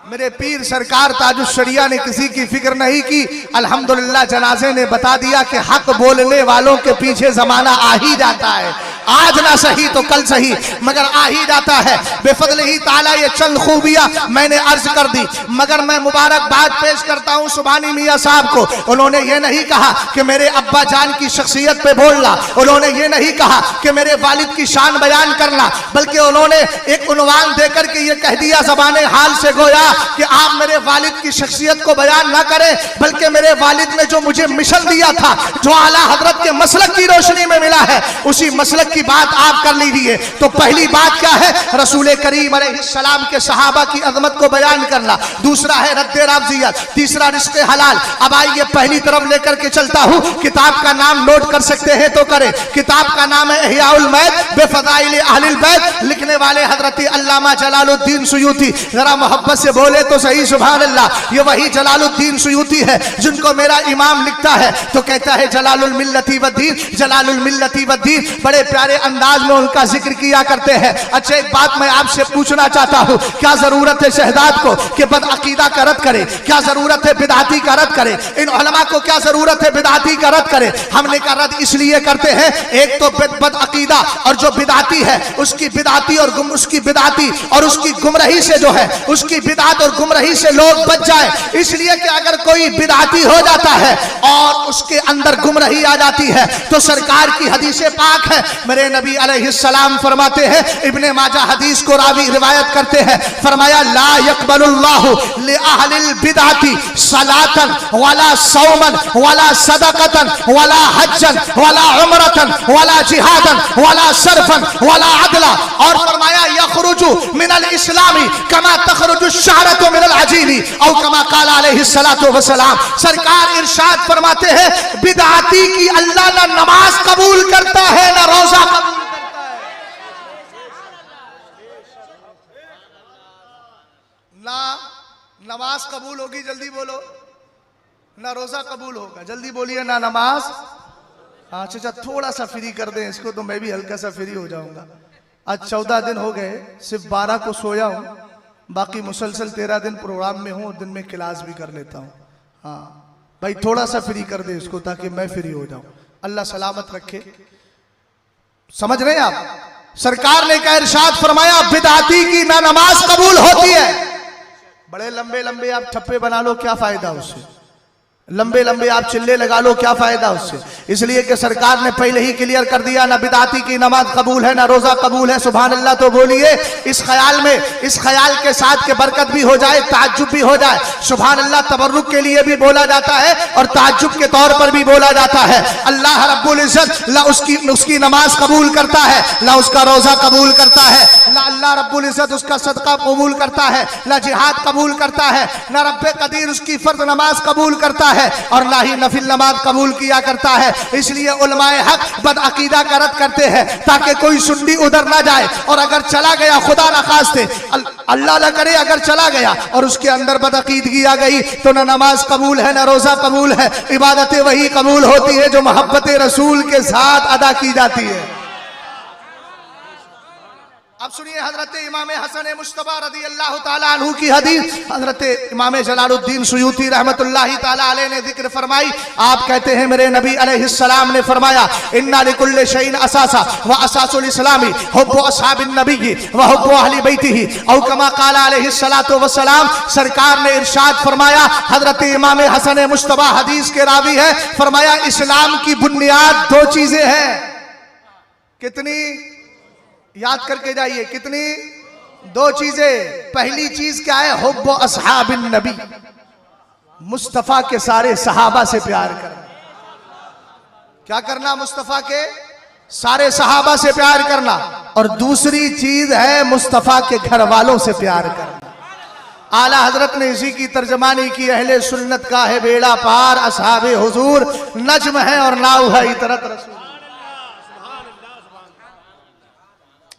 मेरे पीर सरकार ताजुश शरिया ने किसी की फिक्र नहीं की। अल्हम्दुलिल्लाह जनाजे ने बता दिया कि हक बोलने वालों के पीछे जमाना आ ही जाता है, आज ना सही तो कल सही, मगर आ ही जाता है। बेफज़लिही ताला ये चंद खूबियां मैंने अर्ज कर दी, मगर मैं मुबारकबाद पेश करता हूं सुभानी मियां साहब को। उन्होंने ये नहीं कहा कि मेरे अब्बा जान की शख्सियत पे बोलना, उन्होंने ये नहीं कहा कि मेरे वालिद की शान बयान करना, बल्कि उन्होंने एक उन्वान देकर के ये कह दिया ज़बाने हाल से गोया कि आप मेरे वालिद की शख्सियत को बयान ना करें, बल्कि मेरे वालिद ने जो मुझे मिशन दिया था, जो आला हजरत के मसलक की रोशनी में मिला है, उसी मसलक की बात आप कर लीजिए। तो पहली बात क्या है? रसूल करीम अलैहिस्सलाम के सहाबा की अजमत को बयान करना। दूसरा है रद्द राफ़ज़ियत, तीसरा रिश्ते हलाल। अब आइए पहली तरफ लेकर के चलता हूँ। किताब का नाम नोट कर सकते हैं तो करें। किताब का नाम है इहयाउल मौत बिफ़ज़ाइल अहलिल बैत, लिखने वाले हजरत अल्लामा जलालुद्दीन सुयूती। जरा मोहब्बत से बोले तो सही सुभान अल्लाह। ये वही जलालुद्दीन सुयूती है जिनको मेरा इमाम लिखता है तो कहता है जलालुल मिल्लती वद्दीन, जलालुल मिल्लती वद्दीन। बड़े प्यारे अंदाज में उनका जिक्र किया करते हैं। अच्छा, एक बात मैं आपसे पूछना चाहता हूँ, क्या जरूरत है शहदाद को कि बदअकीदा का रद्द करे? क्या जरूरत है बिदअती का रद्द करे? इन उलमा को क्या जरूरत है बिदअती का रद्द करे? हमने का रद्द इसलिए करते हैं, एक तो बदअकीदा और जो बिदअती है उसकी बिदअती और उसकी बिदअती और उसकी गुमराही से जो है, उसकी बिदअत और गुमराही से लोग बच जाए। इसलिए कि अगर कोई बिदअती हो जाता है और उसके अंदर गुमराही आ जाती है तो सरकार की हदीस पाक खतरनाक है। मेरे नबी अलैहिस्सलाम फरमाते हैं, इब्ने माजा हदीस को रावी रिवायत करते हैं, फरमाया ला यक़बलुल्लाहु लि अहलिल बिदअति सलातन वला सौमन वला सदक़तन वला हज्जन वला उम्रतन वला जिहादन वला सरफन वला अदला। और फरमाया यखरुजु मिनल इस्लामी कमा तखरुजु शहरतु मिनल अजीनी औ कमा क़ाल अलैहिस्सलातु वस्सलाम। सरकार इरशाद फरमाते हैं, बिदअती की अल्लाह ना नमाज कबूल करता है ना रोजा कबूल करता है। ना नमाज कबूल होगी, जल्दी बोलो, ना रोजा कबूल होगा, जल्दी बोलिए, ना नमाज। हाँ चाचा थोड़ा सा फ्री कर दें इसको, तो मैं भी हल्का सा फ्री हो जाऊंगा। आज 14 दिन हो गए, सिर्फ 12 को सोया हूँ, बाकी मुसलसल 13 दिन प्रोग्राम में हूँ, दिन में क्लास भी कर लेता हूँ। हाँ भाई थोड़ा सा फ्री कर दे इसको ताकि मैं फ्री हो जाऊं। अल्लाह सलामत रखे। समझ रहे हैं आप? सरकार ने क्या इरशाद फरमाया, बिदअती की ना नमाज कबूल होती है। बड़े लंबे लंबे आप ठप्पे बना लो, क्या फायदा उससे? लंबे लंबे आप चिल्ले लगा लो, क्या फायदा उससे? इसलिए कि सरकार ने पहले ही क्लियर कर दिया, ना बिदअती की नमाज कबूल है ना रोजा कबूल है। सुभान अल्लाह तो बोलिए। इस ख्याल में, इस ख्याल के साथ के बरकत भी हो जाए, ताज्जुब भी हो जाए। सुभान अल्लाह तबर्रुक के लिए भी बोला जाता है और ताज्जुब के तौर पर भी बोला जाता है। अल्लाह रब्बुल इज्जत ला उसकी नमाज कबूल करता है, ला उसका रोजा कबूल करता है, ला अल्लाह रब्बुल इज्जत उसका सदका कबूल करता है, ला जिहाद कबूल करता है, ना रब्बे कदीर उसकी फर्ज नमाज कबूल करता है और ना ही नफिल नमाज कबूल किया करता है। इसलिए उलमाए हक बदअकीदा का रद्द करते हैं ताकि कोई सुन्नी उधर ना जाए, और अगर चला गया खुदा न खास्ते अल्लाह न करे, अगर चला गया और उसके अंदर बदअकीदगी आ गई तो ना नमाज कबूल है ना रोजा कबूल है। इबादतें वही कबूल होती है जो मोहब्बत रसूल के साथ अदा की जाती है। अब सुनिए हजरत इमाम हसन मुश्तबा रदी अल्लाह ताला अन्हु की हदीस। हजरत इमाम जलालुद्दीन सुयूती रहमतुल्लाहि ताला अलैह ने जिक्र फरमाई। आप कहते हैं, मेरे नबी अलैहिस्सलाम ने फरमाया, इन्ना लिकुल्लि शैइन असासा व असासुल इस्लामी हुब्बु अस्हाबिन नबी व हुब्बु अहली बैतिही औ कमा क़ाल अलैहिस्सलातु वस्सलाम। सरकार ने इरशाद फरमाया, हजरत इमाम हसन मुश्तबा हदीस के रावी है, फरमाया इस्लाम की बुनियाद 2 चीजें हैं। कितनी? याद करके जाइए, कितनी? 2 चीजें। पहली चीज क्या है? हुब्बु अस्हाबिन नबी, मुस्तफा के सारे सहाबा से प्यार करना। क्या करना? मुस्तफा के सारे सहाबा से प्यार करना। और दूसरी चीज है मुस्तफा के घर वालों से प्यार करना। आला हजरत ने इसी की तर्जमानी की, अहले सुन्नत का है बेड़ा पार, असहाबे हुजूर नज्म है और नाव है इतरत रसूल।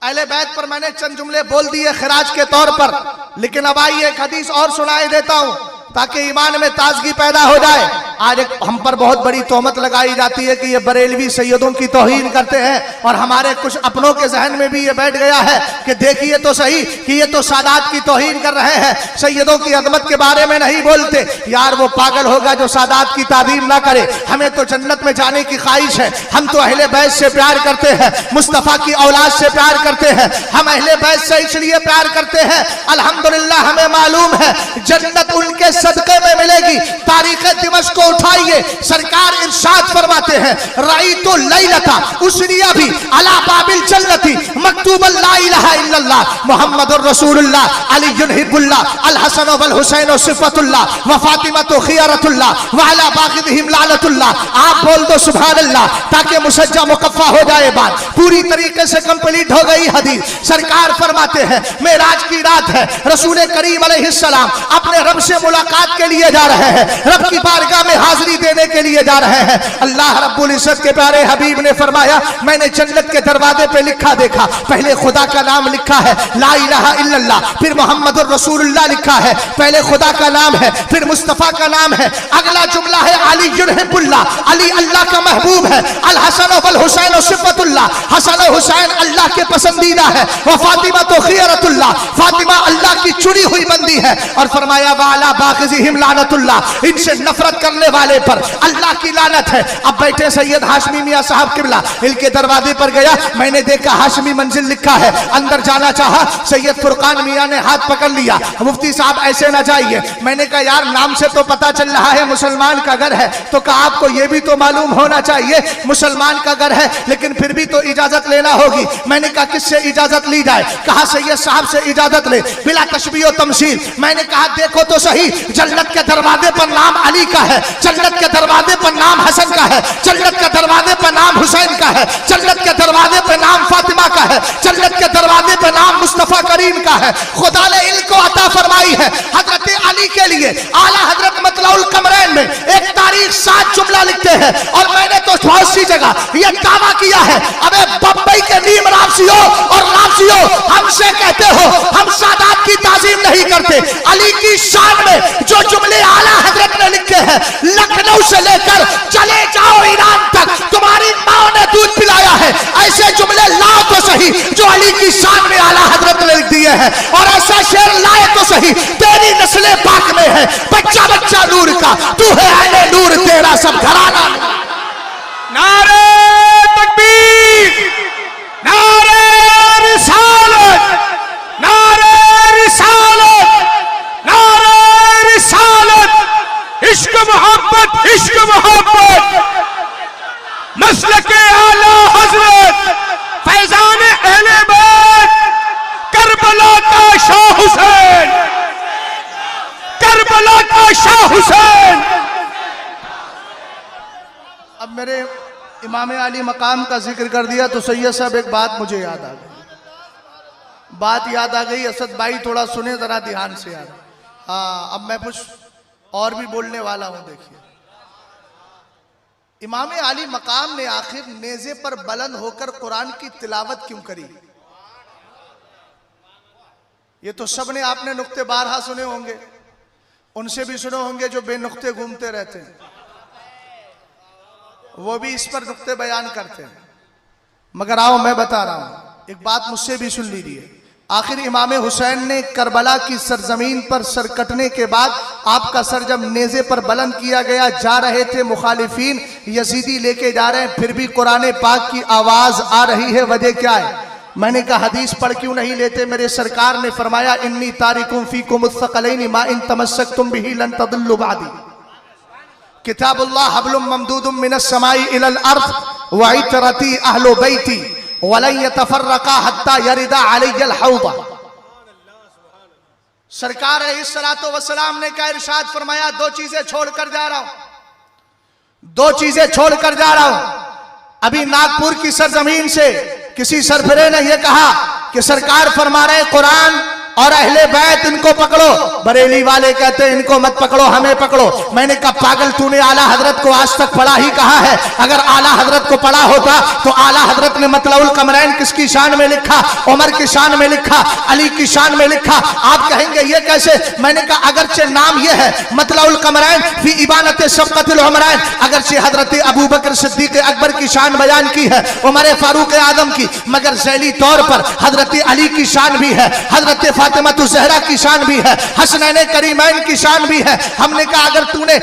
अहले बैत पर मैंने चंद जुमले बोल दिए खिराज के तौर पर, लेकिन अब आइए एक हदीस और सुनाई देता हूं ताकि ईमान में ताजगी पैदा हो जाए। आज एक हम पर बहुत बड़ी तोहमत लगाई जाती है कि ये बरेलवी सैयदों की तौहीन करते हैं, और हमारे कुछ अपनों के जहन में भी ये बैठ गया है कि देखिए तो सही कि ये तो सादात की तौहीन कर रहे हैं, सैयदों की अजमत के बारे में नहीं बोलते। यार वो पागल होगा जो सादात की तादीम ना करे। हमें तो जन्नत में जाने की ख्वाहिश है, हम तो अहले बैत से प्यार करते हैं, मुस्तफ़ा की औलाद से प्यार करते हैं, हम अहले बैत से इसलिए प्यार करते हैं, अल्हम्दुलिल्लाह हमें मालूम है जन्नत उनके सदक़े में मिलेगी। तारीख़ दिमश्क को उठाइए, सरकार इरशाद फरमाते हैं, राइतु लैलता उसरिया भी अला बाबिल जन्नती मकतूबन ला इलाहा इल्लल्लाह मुहम्मदुर रसूलुल्लाह अलीयुन हिब्बुल्लाह अल हसन वल हुसैन सिफतुल्लाह व फातिमा तो खियारतुल्लाह व अला बाक़िदिहिम लानतुल्लाह। आप बोल दो सुभान अल्लाह, ताकि मुसज्जा मुकफ़्फ़ा हो जाए। बात पूरी तरीके से कंप्लीट हो गई। हदीस सरकार फरमाते हैं, मेराज की रात है, रसूल करीम अलैहिस्सलाम अपने रब से मुलाकात के लिए जा रहे हैं, रब की बारगाह में हाजिरी देने के लिए जा रहे हैं। अल्लाह रब्बुल इज्जत के प्यारे हबीब ने फरमाया, मैंने जन्नत के दरवाजे पे लिखा देखा, पहले खुदा का नाम लिखा है ला इलाहा इल्लल्लाह, फिर मोहम्मदुर रसूलुल्लाह लिखा है, पहले खुदा का नाम है फिर मुस्तफ़ा का नाम है। अगला जुमला है अलीयुन हिब्बुल्लाह, अली अल्लाह का महबूब है, अल हसन वल हुसैन सिफतुल्लाह, हसन हुसैन अल्लाह के पसंदीदा है, व फातिमा तो खियरतुल्लाह, फातिमा अल्लाह की चुनी हुई बंदी है। और फरमाया वाला बाग़िज़िहिम लानतुल्लाह, इनसे नफरत करने वाले पर अल्लाह की लानत है। अब बैठे सैयद हाशमी मियां साहब किबला, इनके दरवाजे पर गया, मैंने देखा हाशमी मंजिल लिखा है, अंदर जाना चाहा, सैयद फुरकान मियां ने हाथ पकड़ लिया, मुफ्ती साहब ऐसे ना जाइए। मैंने कहा यार नाम से तो पता चल रहा है मुसलमान का घर है, तो कहा आपको यह भी तो मालूम होना चाहिए मुसलमान का घर है, लेकिन फिर भी तो इजाजत लेना होगी। मैंने कहा किससे इजाजत ली जाए? कहा सैयद साहब से इजाजत ले, बिला तशबीह तमसील। मैंने कहा देखो तो सही, जन्नत के दरवाजे पर नाम अली का है, जन्नत के दरवाजे पर नाम हसन का है, जन्नत के दरवाजे पर नाम हुसैन का है, जन्नत के दरवाजे पर नाम फातिमा का है, जन्नत के दरवाजे पर नाम मुस्तफा करीम का है। खुदा ने इनको अता फरमाई है। हजरत अली के लिए आला हजरत मतलाउल कमरैन में एक तारीख 7 जुमला लिखते हैं, और मैंने तो बहुत सी जगह यह दावा किया है। अबे बम्बई के नीम रामसियों और रामसियों, हमसे कहते हो हम सादात की ताजीम नहीं करते। अली की शान में जो जुमले आला हजरत ने लिखे हैं, लखनऊ से लेकर चले जाओ ईरान तक, तुम्हारी माँ ने दूध पिलाया है, ऐसे जुमले लाओ तो सही जो अली की शान में आला हजरत ने लिख दिए हैं। और ऐसा शेर लाए तो सही, तेरी नस्ले पाक में है, बच्चा बच्चा नूर का, तू है अहले नूर, तेरा सब घराना। नारे तकबीर, नारे रिसालत, नारे रिसालत, नारे रिसालत, इश्क मोहब्बत, इश्क मोहब्बत, मसलके आला हजरत फैजान अहले बैत, करबला का शाह हुसैन, करबला का शाह हुसैन। अब मेरे इमाम अली मकाम का जिक्र कर दिया तो सैयद साहब एक बात मुझे याद आ गई, बात याद आ गई। असद भाई थोड़ा सुने जरा ध्यान से यार। हाँ, अब मैं कुछ और भी बोलने वाला हूं। देखिए, इमाम अली मकाम ने आखिर नेज़े पर बुलंद होकर कुरान की तिलावत क्यों करी? ये तो सबने आपने नुक्ते बारहा सुने होंगे, उनसे भी सुने होंगे जो बेनुक्ते घूमते रहते हैं, वो भी इस पर नुक्ते बयान करते हैं। मगर आओ मैं बता रहा हूं, एक बात मुझसे भी सुन लीजिए। आखिर इमाम हुसैन ने करबला की सरजमीन पर सर कटने के बाद आपका सर जब नेज़े पर बुलंद किया गया, जा रहे थे मुखालिफीन यजीदी लेके जा रहे हैं, फिर भी कुरान पाक की आवाज आ रही है, वजह क्या है? मैंने कहा हदीस पढ़ क्यों नहीं लेते? मेरे सरकार ने फरमाया इन्नी तारिकुम फीकुम मुस्तक़लैन मा इन तमस्सकतुम बिही लन तदल्लु बादी, किताबुल्लाह हब्लुम ममदूदुम मिनस समाई इलल अर्द व इतरती अहलु बैती वलन यतफर्रका हत्ता यरिदा अलैहिल हौदा। सरकार अलैहिस्सलातु वस्सलाम ने क्या इरशाद फरमाया? दो चीजें छोड़कर जा रहा हूं, दो चीजें छोड़कर जा रहा हूं। अभी नागपुर की सरजमीन से किसी सरफरे ने यह कहा कि सरकार फरमा रहे कुरान और अहले बैत इनको पकड़ो, बरेली वाले कहते हैं इनको मत पकड़ो, हमें पकड़ो। मैंने कहा पागल, तूने आला हजरत को आज तक पढ़ा ही कहा है? अगर आला हजरत को पढ़ा होता तो आला हजरत ने मतलउल कमरैन किसकी शान में लिखा? उमर की शान में लिखा, अली की शान में लिखा। आप कहेंगे ये कैसे? मैंने कहा अगरचे नाम ये है मतलउल कमरैन फी इबानत शफ़क़तिल उमरैन, अगरचे हजरत अबू बकर सिद्दीक़ अकबर की शान बयान की है, उमर फारूक आजम की, मगर ज़ैली तौर पर हजरत अली की शान भी है, हजरत फातिमा ज़हरा की शान भी है, हसनैन करीमैन की शान भी है। हमने कहा अगर तूने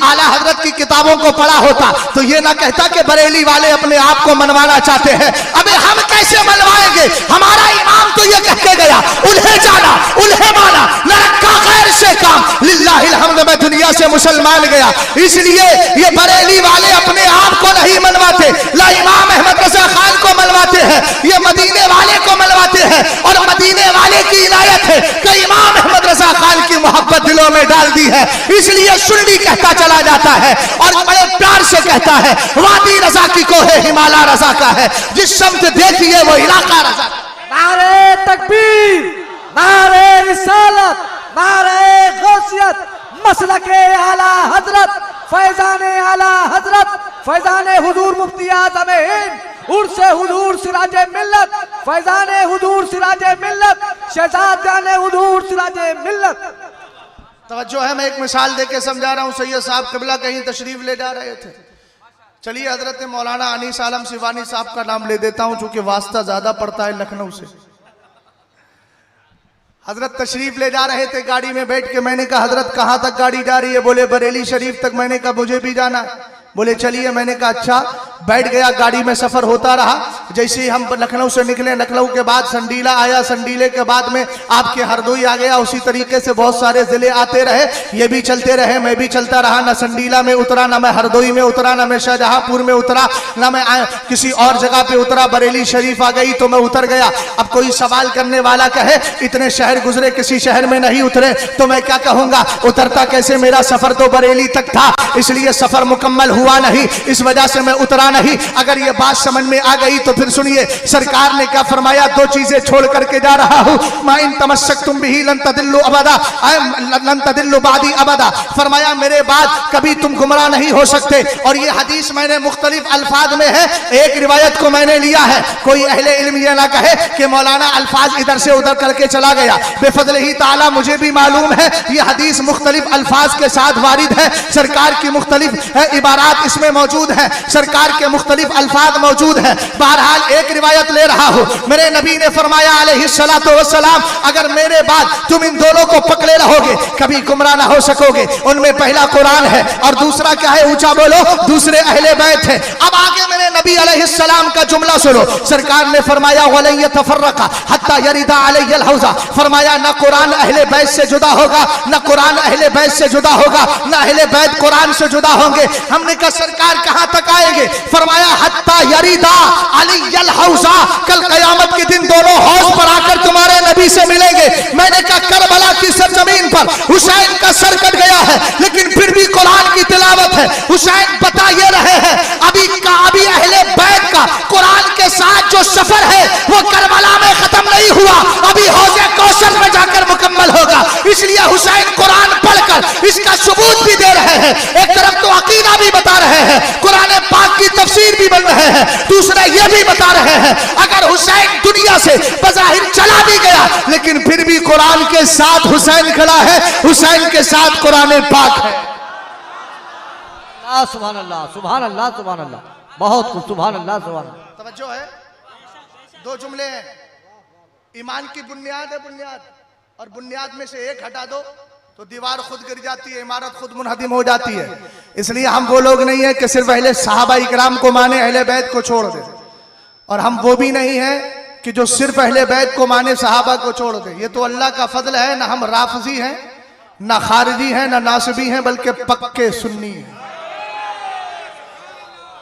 आला हजरत की किताबों को पढ़ा होता तो ये ना कहता कि बरेली वाले अपने आप को मनवाना चाहते हैं। अबे हम कैसे मनवाएंगे? हमारा इमाम तो ये कह के गया, उन्हें जाना उन्हें माना, न रखा गैर से काम, लिल्लाहिल हम्द, मैं दुनिया से मुसलमान गया। इसलिए ये बरेली वाले अपने आप को नहीं मनवाते, ला इमाम अहमद रजा खान को मनवाते हैं, ये मदीने वाले को मनवाते हैं। और मदीने वाले की इनायत है कि इमाम अहमद रजा खान की मोहब्बत दिलों में डाल दी है, इसलिए सुन्नी कहता चला जाता है और बड़े प्यार से कहता है वादी रजा की को है, हिमालय रजा का है, जिस शम्स देखिए वो इलाका रजा। नारे तकबीर, नारे रिसालत, नारे गौसियत, मसलके आला हजरत, फैजाने आला हजरत, फैजाने हुजूर मुफ्ती आज़म हिंद, उर्से हुजूर सिराजे मिल्लत, फैजाने हुजूर सिराजे मिल्लत, शहजादाने हुजूर सिराजे मिल्लत। तवज्जो है, मैं एक मिसाल देके समझा रहा हूँ। सैयद साहब क़िबला कहीं तशरीफ ले जा रहे थे, चलिए हजरत मौलाना अनीस आलम सिवानी साहब का नाम ले देता हूँ चूंकि वास्ता ज्यादा पड़ता है लखनऊ से। हजरत तशरीफ ले जा रहे थे गाड़ी में बैठ के। मैंने कहा हजरत कहाँ तक गाड़ी जा रही है? बोले बरेली शरीफ तक। मैंने कहा मुझे भी जाना है। बोले चलिए। मैंने कहा अच्छा। बैठ गया, गाड़ी में सफर होता रहा। जैसे ही हम लखनऊ से निकले, लखनऊ के बाद संडीला आया, संडीले के बाद में आपके हरदोई आ गया। उसी तरीके से बहुत सारे जिले आते रहे, ये भी चलते रहे, मैं भी चलता रहा। ना संडीला में उतरा, ना मैं हरदोई में उतरा, ना मैं शाहजहांपुर में उतरा, ना मैं किसी और जगह पे उतरा। बरेली शरीफ आ गई तो मैं उतर गया। अब कोई सवाल करने वाला कहे इतने शहर गुजरे, किसी शहर में नहीं उतरे, तो मैं क्या कहूंगा? उतरता कैसे? मेरा सफर तो बरेली तक था, इसलिए सफर मुकम्मल हुआ नहीं, इस वजह से मैं उतरा नहीं। अगर ये बात समझ में आ गई तो फिर सुनिए, सरकार ने क्या फरमाया? दो चीजें छोड़ करके जा रहा हूं। मा इन तमस्सकतुम बिही लन तदिल्लु अबदा, लन तदिल्लु बादी अबदा। फरमाया मेरे बाद कभी तुम गुमराह नहीं हो सकते। और ये हदीस मैंने मुख्तलिफ अल्फाज में है, एक रिवायत को मैंने लिया है। कोई अहले इल्म ये ना कहे कि मौलाना अल्फाज इधर से उधर करके चला गया। बेफज़लिही ताला मुझे भी मालूम है ये हदीस मुख्तलिफ अल्फाज के साथ वारिद है। सरकार की मुख्तलिफ इबारात इसमें मौजूद है, सरकार के मुख्तलिफ अल्फाज मौजूद है। बहरहाल एक रिवायत ले रहा हूं। मेरे नबी ने फरमाया अलैहिस्सलातु वस्सलाम, अगर मेरे बाद तुम इन दोनों को पकड़े रहोगे कभी गुमराह ना हो सकोगे। उनमें पहला कुरान है और दूसरा क्या है? ऊंचा बोलो, दूसरे अहले बैत है। अब आगे मेरे नबी अलैहिस्सलाम का जुमला सुनो। सरकार ने फरमाया वलन यतफर्रका हत्ता यरिदा अलैहिल हौजा। फरमाया ना कुरान अहले बैत से जुदा होगा, ना कुरान अहले बैत से जुदा होगा, ना अहले बैत कुरान से जुदा होंगे। हमने कहा सरकार कहां तक आएंगे? फरमाया हत्ता यरिदा अलैहिल हौजा, कल कयामत के दिन दोनों हौज पर आकर तुम्हारे नबी से मिलेंगे। मैंने कहा करबला की सरजमीन पर हुसैन का सर कट गया है, लेकिन फिर भी कुरान की तिलावत है। हुसैन बता ये रहे हैं अभी अहले बैत का कुरान के साथ जो सफर है वो करबला में खत्म नहीं हुआ, अभी हौजे कौसर में जाकर मुकम्मल होगा। इसलिए हुसैन कुरान पढ़कर इसका सबूत भी दे रहे हैं। एक तरफ तो अकीदा भी बता रहे हैं, कुरान पाक की तफसीर भी बन रहे हैं, दूसरा ये भी बता रहे हैं अगर हुसैन दुनिया से बज़ाहिर चला भी गया लेकिन फिर भी कुरान के साथ हुसैन खड़ा है, हुसैन के साथ कुरान पाक है। सुभान अल्लाह, सुभान अल्लाह, सुभान अल्लाह, बहुत कुछ, सुभान अल्लाह, सुभान अल्लाह। तवज्जो है, दो जुमले हैं। ईमान की बुनियाद है बुनियाद, और बुनियाद में से एक हटा दो तो दीवार खुद गिर जाती है, इमारत खुद मुनहदिम हो जाती है। इसलिए हम वो लोग नहीं है कि सिर्फ अहले सहाबा इकराम को माने, अहले बैत को छोड़ दे। और हम वो भी नहीं है कि जो सिर्फ अहले बैत को माने, सहाबा को छोड़ दे। ये तो अल्लाह का फजल है। ना हम राफजी हैं, ना खारिजी हैं, ना नासिबी हैं, बल्कि पक्के सुन्नी हैं।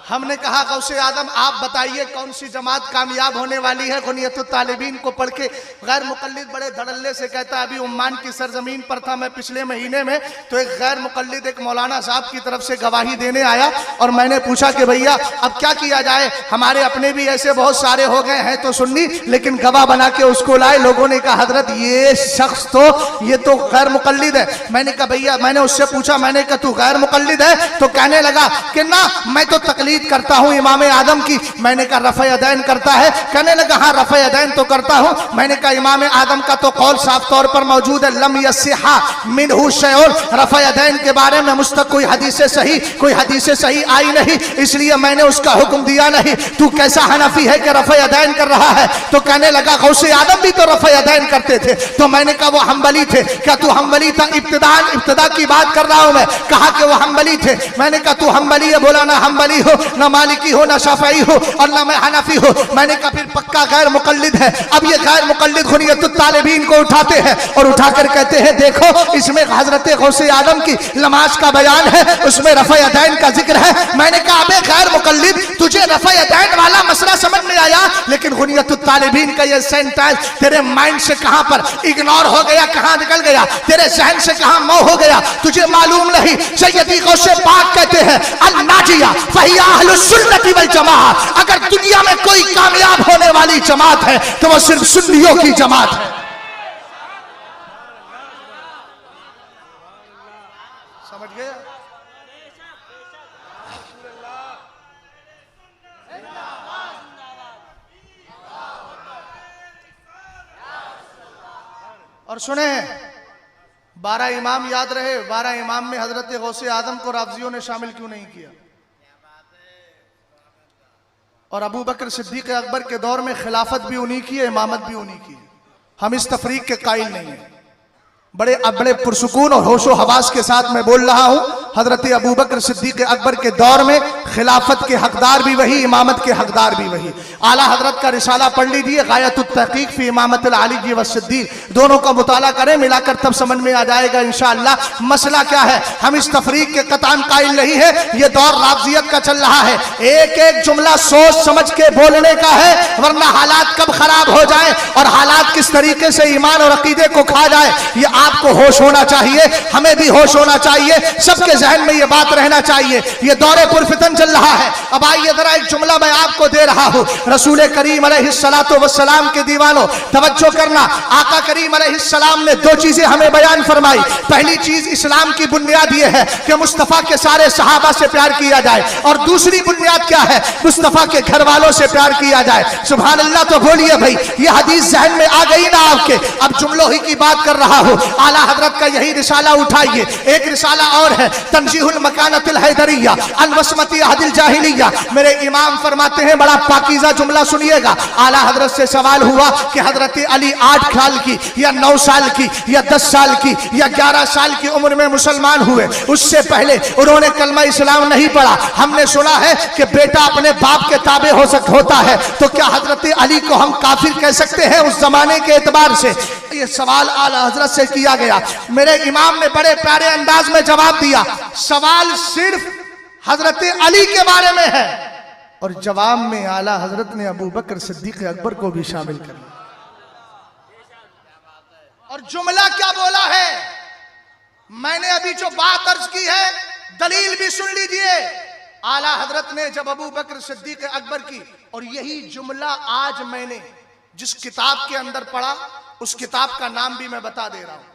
हमने कहा गौसे आदम आप बताइए कौन सी जमात कामयाब होने वाली है? गुनियतुत तालिबीन को पढ़ के गैर मुकल्लिद बड़े धड़ल्ले से कहता है, अभी उम्मान की सरजमीन पर था मैं पिछले महीने में, तो एक गैर मुकल्लिद एक मौलाना साहब की तरफ से गवाही देने आया और मैंने पूछा कि भैया अब क्या किया जाए, हमारे अपने भी ऐसे बहुत सारे हो गए हैं तो सुन्नी, लेकिन गवाह बना के उसको लाए। लोगों ने कहा हजरत ये शख्स तो ये तो गैर मुकल्लिद है। मैंने कहा भैया, मैंने उससे पूछा, मैंने कहा तू गैर मुकल्लिद है? तो कहने लगा कि ना मैं तो तकलीद करता हूं इमाम आदम की। मैंने कहा रफ़े यदैन करता है? कहने लगा हाँ रफ़े यदैन तो करता हूं। मैंने कहा इमाम आदम का तो कौल साफ तौर पर मौजूद है, लम यस्सिहा मिनहु शैउन, रफ़े यदैन के बारे में मुझ तक कोई हदीस सही आई नहीं, इसलिए मैंने उसका हुक्म दिया नहीं। तू कैसा हनफी है कि रफ़े यदैन कर रहा है? तो कहने लगा गौसे आदम भी तो रफ़े यदैन करते थे। तो मैंने कहा वो हम्बली थे। क्या तू हम्बली था? इब्तिदा की बात कर रहा हूं मैं। कहा कि वो हम्बली थे। मैंने कहा तू हम्बली है? बोला ना हम्बली हो, ना मालिकी हो, ना शाफई हो, और ना मैं हनफी हो। मैंने कहा फिर पक्का गैर मुकल्लिद है। अब ये गैर मुकल्लिद गुनियतुत तालिबीन को उठाते हैं और उठाकर कहते हैं देखो इसमें हजरत गौसे आदम की नमाज का बयान है, उसमें रफ़े यदैन का जिक्र है। मैंने कहा अबे गैर मुकल्लिद, तुझे रफ़े यदैन वाला मसला समझ में आया, लेकिन गुनियतुत तालिबीन का ये सेंटेंस तेरे माइंड से कहां पर इग्नोर हो गया, कहां निकल गया, तेरे जहन से कहां मौ हो गया, तुझे मालूम नहीं। सैयदी गौसे पाक कहते हैं अल नाजिया फहिया अहलुस सुन्नती वल जमाअत, अगर दुनिया में कोई कामयाब होने वाली जमात है तो वो सिर्फ सुन्नियों की जमात है। समझ गया? और सुने 12 इमाम याद रहे, 12 इमाम में हजरत गौसे आदम को राफजियों ने शामिल क्यों नहीं किया? और अबू बकर सिद्दीक अकबर के दौर में खिलाफत भी उन्हीं की है, इमामत भी उन्हीं की है। हम इस तफरीक के कायल नहीं हैं। बड़े पुरसुकून और होशो हवास के साथ मैं बोल रहा हूं। हजरत अबू बकर सिद्दीक अकबर के दौर में खिलाफत के हकदार भी वही, इमामत के हकदार भी वही। आला हजरत का रिसाला पढ़ लीजिए, गायतुत तहकीक फी इमामत अली व सिद्दीक, दोनों का मुताला करें, मिलाकर तब समझ में आ जाएगा इंशाअल्लाह मसला क्या है। हम इस तफरीक के कतान कायल नहीं है, ये दौर राबजियत का चल रहा है। एक एक जुमला सोच समझ के बोलने का है, वरना हालात कब खराब हो जाए और हालात किस तरीके से ईमान और अकीदे को खा जाए, ये आपको होश होना चाहिए, हमें भी होश होना चाहिए, सबके जहन में ये बात रहना चाहिए। ये दौरे पुरफितन चल रहा है। अब आइए जरा एक जुमला मैं आपको दे रहा हूं। रसूल करीम अलैहिस्सलातु वस्सलाम के दीवानों तवज्जो करना, आका करीम अलैहिस्सलाम ने दो चीजें हमें बयान फरमाई। पहली चीज इस्लाम की बुनियाद ये है कि मुस्तफा के सारे सहाबा से प्यार किया जाए, और दूसरी बुनियाद क्या है, मुस्तफा के घर वालों से प्यार किया जाए। सुभान अल्लाह। तो बोलिए भाई, ये हदीस जहन में आ गई ना आपके? अब जुमलों ही की बात कर रहा हूं। आला हजरत का यही रिसाला उठाइए। एक रिसाला और है, तंजीहुल मकानतिल हैदरिया अन वस्मती अहदिल जाहिलिया। मेरे इमाम फरमाते हैं, बड़ा पाकीज़ा जुमला सुनिएगा। आला हजरत से सवाल हुआ कि हजरत अली 8 साल की या 9 साल की या 10 साल की या 11 साल की उम्र में मुसलमान हुए, उससे पहले उन्होंने कलमा इस्लाम नहीं पढ़ा। हमने सुना है कि बेटा अपने बाप के ताबे होता है, तो क्या हजरत अली को हम काफिर कह सकते हैं उस जमाने के एतबार से? ये सवाल आला हजरत से किया गया। मेरे इमाम ने बड़े प्यारे अंदाज में जवाब दिया। सवाल सिर्फ हजरत अली के बारे में है, और जवाब में आला हजरत ने अबू बकर सिद्दीक अकबर को भी शामिल कर लिया। और जुमला क्या बोला है, मैंने अभी जो बात अर्ज की है, दलील भी सुन लीजिए। आला हजरत ने जब अबू बकर सिद्दीक अकबर की, और यही जुमला आज मैंने जिस किताब के अंदर पढ़ा, उस किताब का नाम भी मैं बता दे रहा हूं।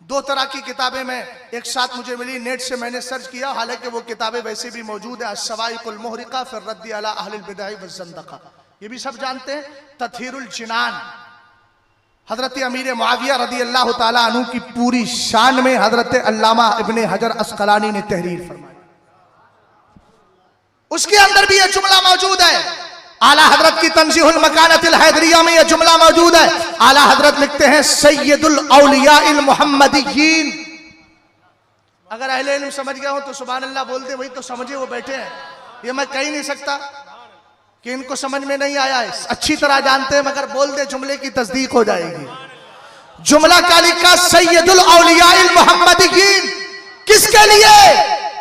2 तरह की किताबें मैं एक साथ मुझे मिली, नेट से मैंने सर्च किया, हालांकि वो किताबें वैसे भी मौजूद है। अस्सवाइकुल मुहरिका फिर रद्दी अला अहलिल बिदअ वज़्ज़ंदक़ा, ये भी सब जानते हैं। तत्हीरुल जिनान, हजरत अमीर मुआविया रदी अल्लाह ताला अन्हु की पूरी शान में हजरत अल्लामा इब्ने हजर अस्क़लानी ने तहरीर फरमाई, उसके अंदर भी यह जुमला मौजूद है। आला हजरत की तंज़ीहुल मकानतिल हैदरिया में यह जुमला मौजूद है। आला हजरत लिखते हैं, सैयदुल औलियाइल मुहम्मदिय्यीन। अगर अहले इल्म समझ गए हो तो सुभान अल्लाह बोल दे, वही तो समझे वो बैठे हैं। ये मैं कह ही नहीं सकता कि इनको समझ में नहीं आया है, अच्छी तरह जानते हैं, मगर बोल दे जुमले की तस्दीक हो जाएगी। जुमला क्या लिखा, सैयदुल औलियाइल मुहम्मदिय्यीन। किसके लिए?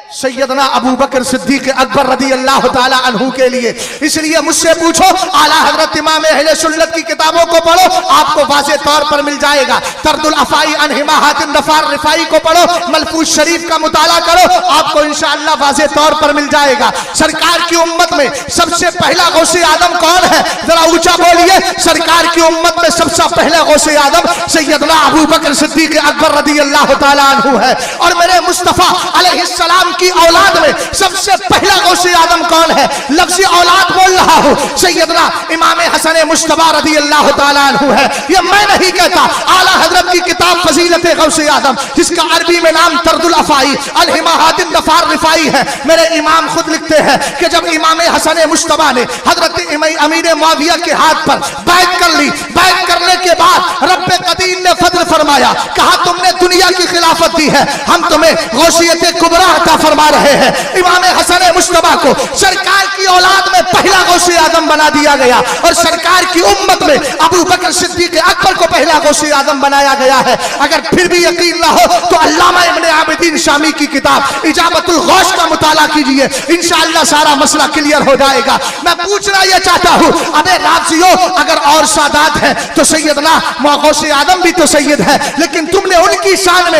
सैयदना अबू बकर सिद्दीक अकबर रदी अल्लाह ताला अन्हु के लिए। इसलिए मुझसे पूछो, आला हजरत इमाम अहले सुन्नत की किताबों को पढ़ो, आपको वाज़े तौर पर मिल जाएगा। तर्दुल अफ़ाई अन हिमाहतिन नफ़ार रिफ़ाई को पढ़ो, मलफूज शरीफ का मुताला करो, आपको इंशाअल्लाह वाज़े तौर पर मिल जाएगा। सरकार की उम्मत में सबसे पहला गौसे आदम कौन है? जरा ऊंचा बोलिए। सरकार की उम्मत में सबसे पहला गौसे आदम सैयदना अबू बकर सिद्दीक अकबर रदी अल्लाह ताला अन्हु है। और मेरे मुस्तफ़ा अलैहिस्सलाम की औलाद में सबसे पहला गौसे आदम कौन है? लफ्ज़ औलाद बोल रहा हूं, सैयदना इमाम हसन मुश्तबा रदी अल्लाह ताला अन्हु है। ये मैं नहीं कहता, आला हजरत की किताब फजीलत गौसे आदम, जिसका अरबी में नाम तर्दुल अफ़ाई अल हिमाहतिन नफ़ार रिफ़ाई है, मेरे इमाम खुद लिखते हैं कि जब इमाम हसन मुश्तबा ने हजरत अमीर मुआविया के हाथ पर बैत कर ली, बैत करने के बाद रब्बे कदीर ने फजल फरमाया, कहा तुमने दुनिया की खिलाफत दी है, हम तुम्हें गौसियत कुबरा अता फरमा रहे हैं। इमाम हसन मुश्तबा को सरकार की औलाद में पहला गौसे आदम बना दिया गया, और सरकार की उम्मत में अबू बकर सिद्दीक अकबर को पहला गौसे आदम बनाया गया है। अगर फिर भी यकीन ना हो तो अल्लामा इब्ने आबिदीन शामी की किताब इजाबतुल गौस का मुताला कीजिए, इंशाअल्लाह सारा मसला क्लियर हो जाएगा। मैं पूछना यह चाहता हूं, अबे राज़ियों, अगर और सादात है तो सैयदना गौसे आदम भी तो सैयद है, लेकिन तुमने उनकी शान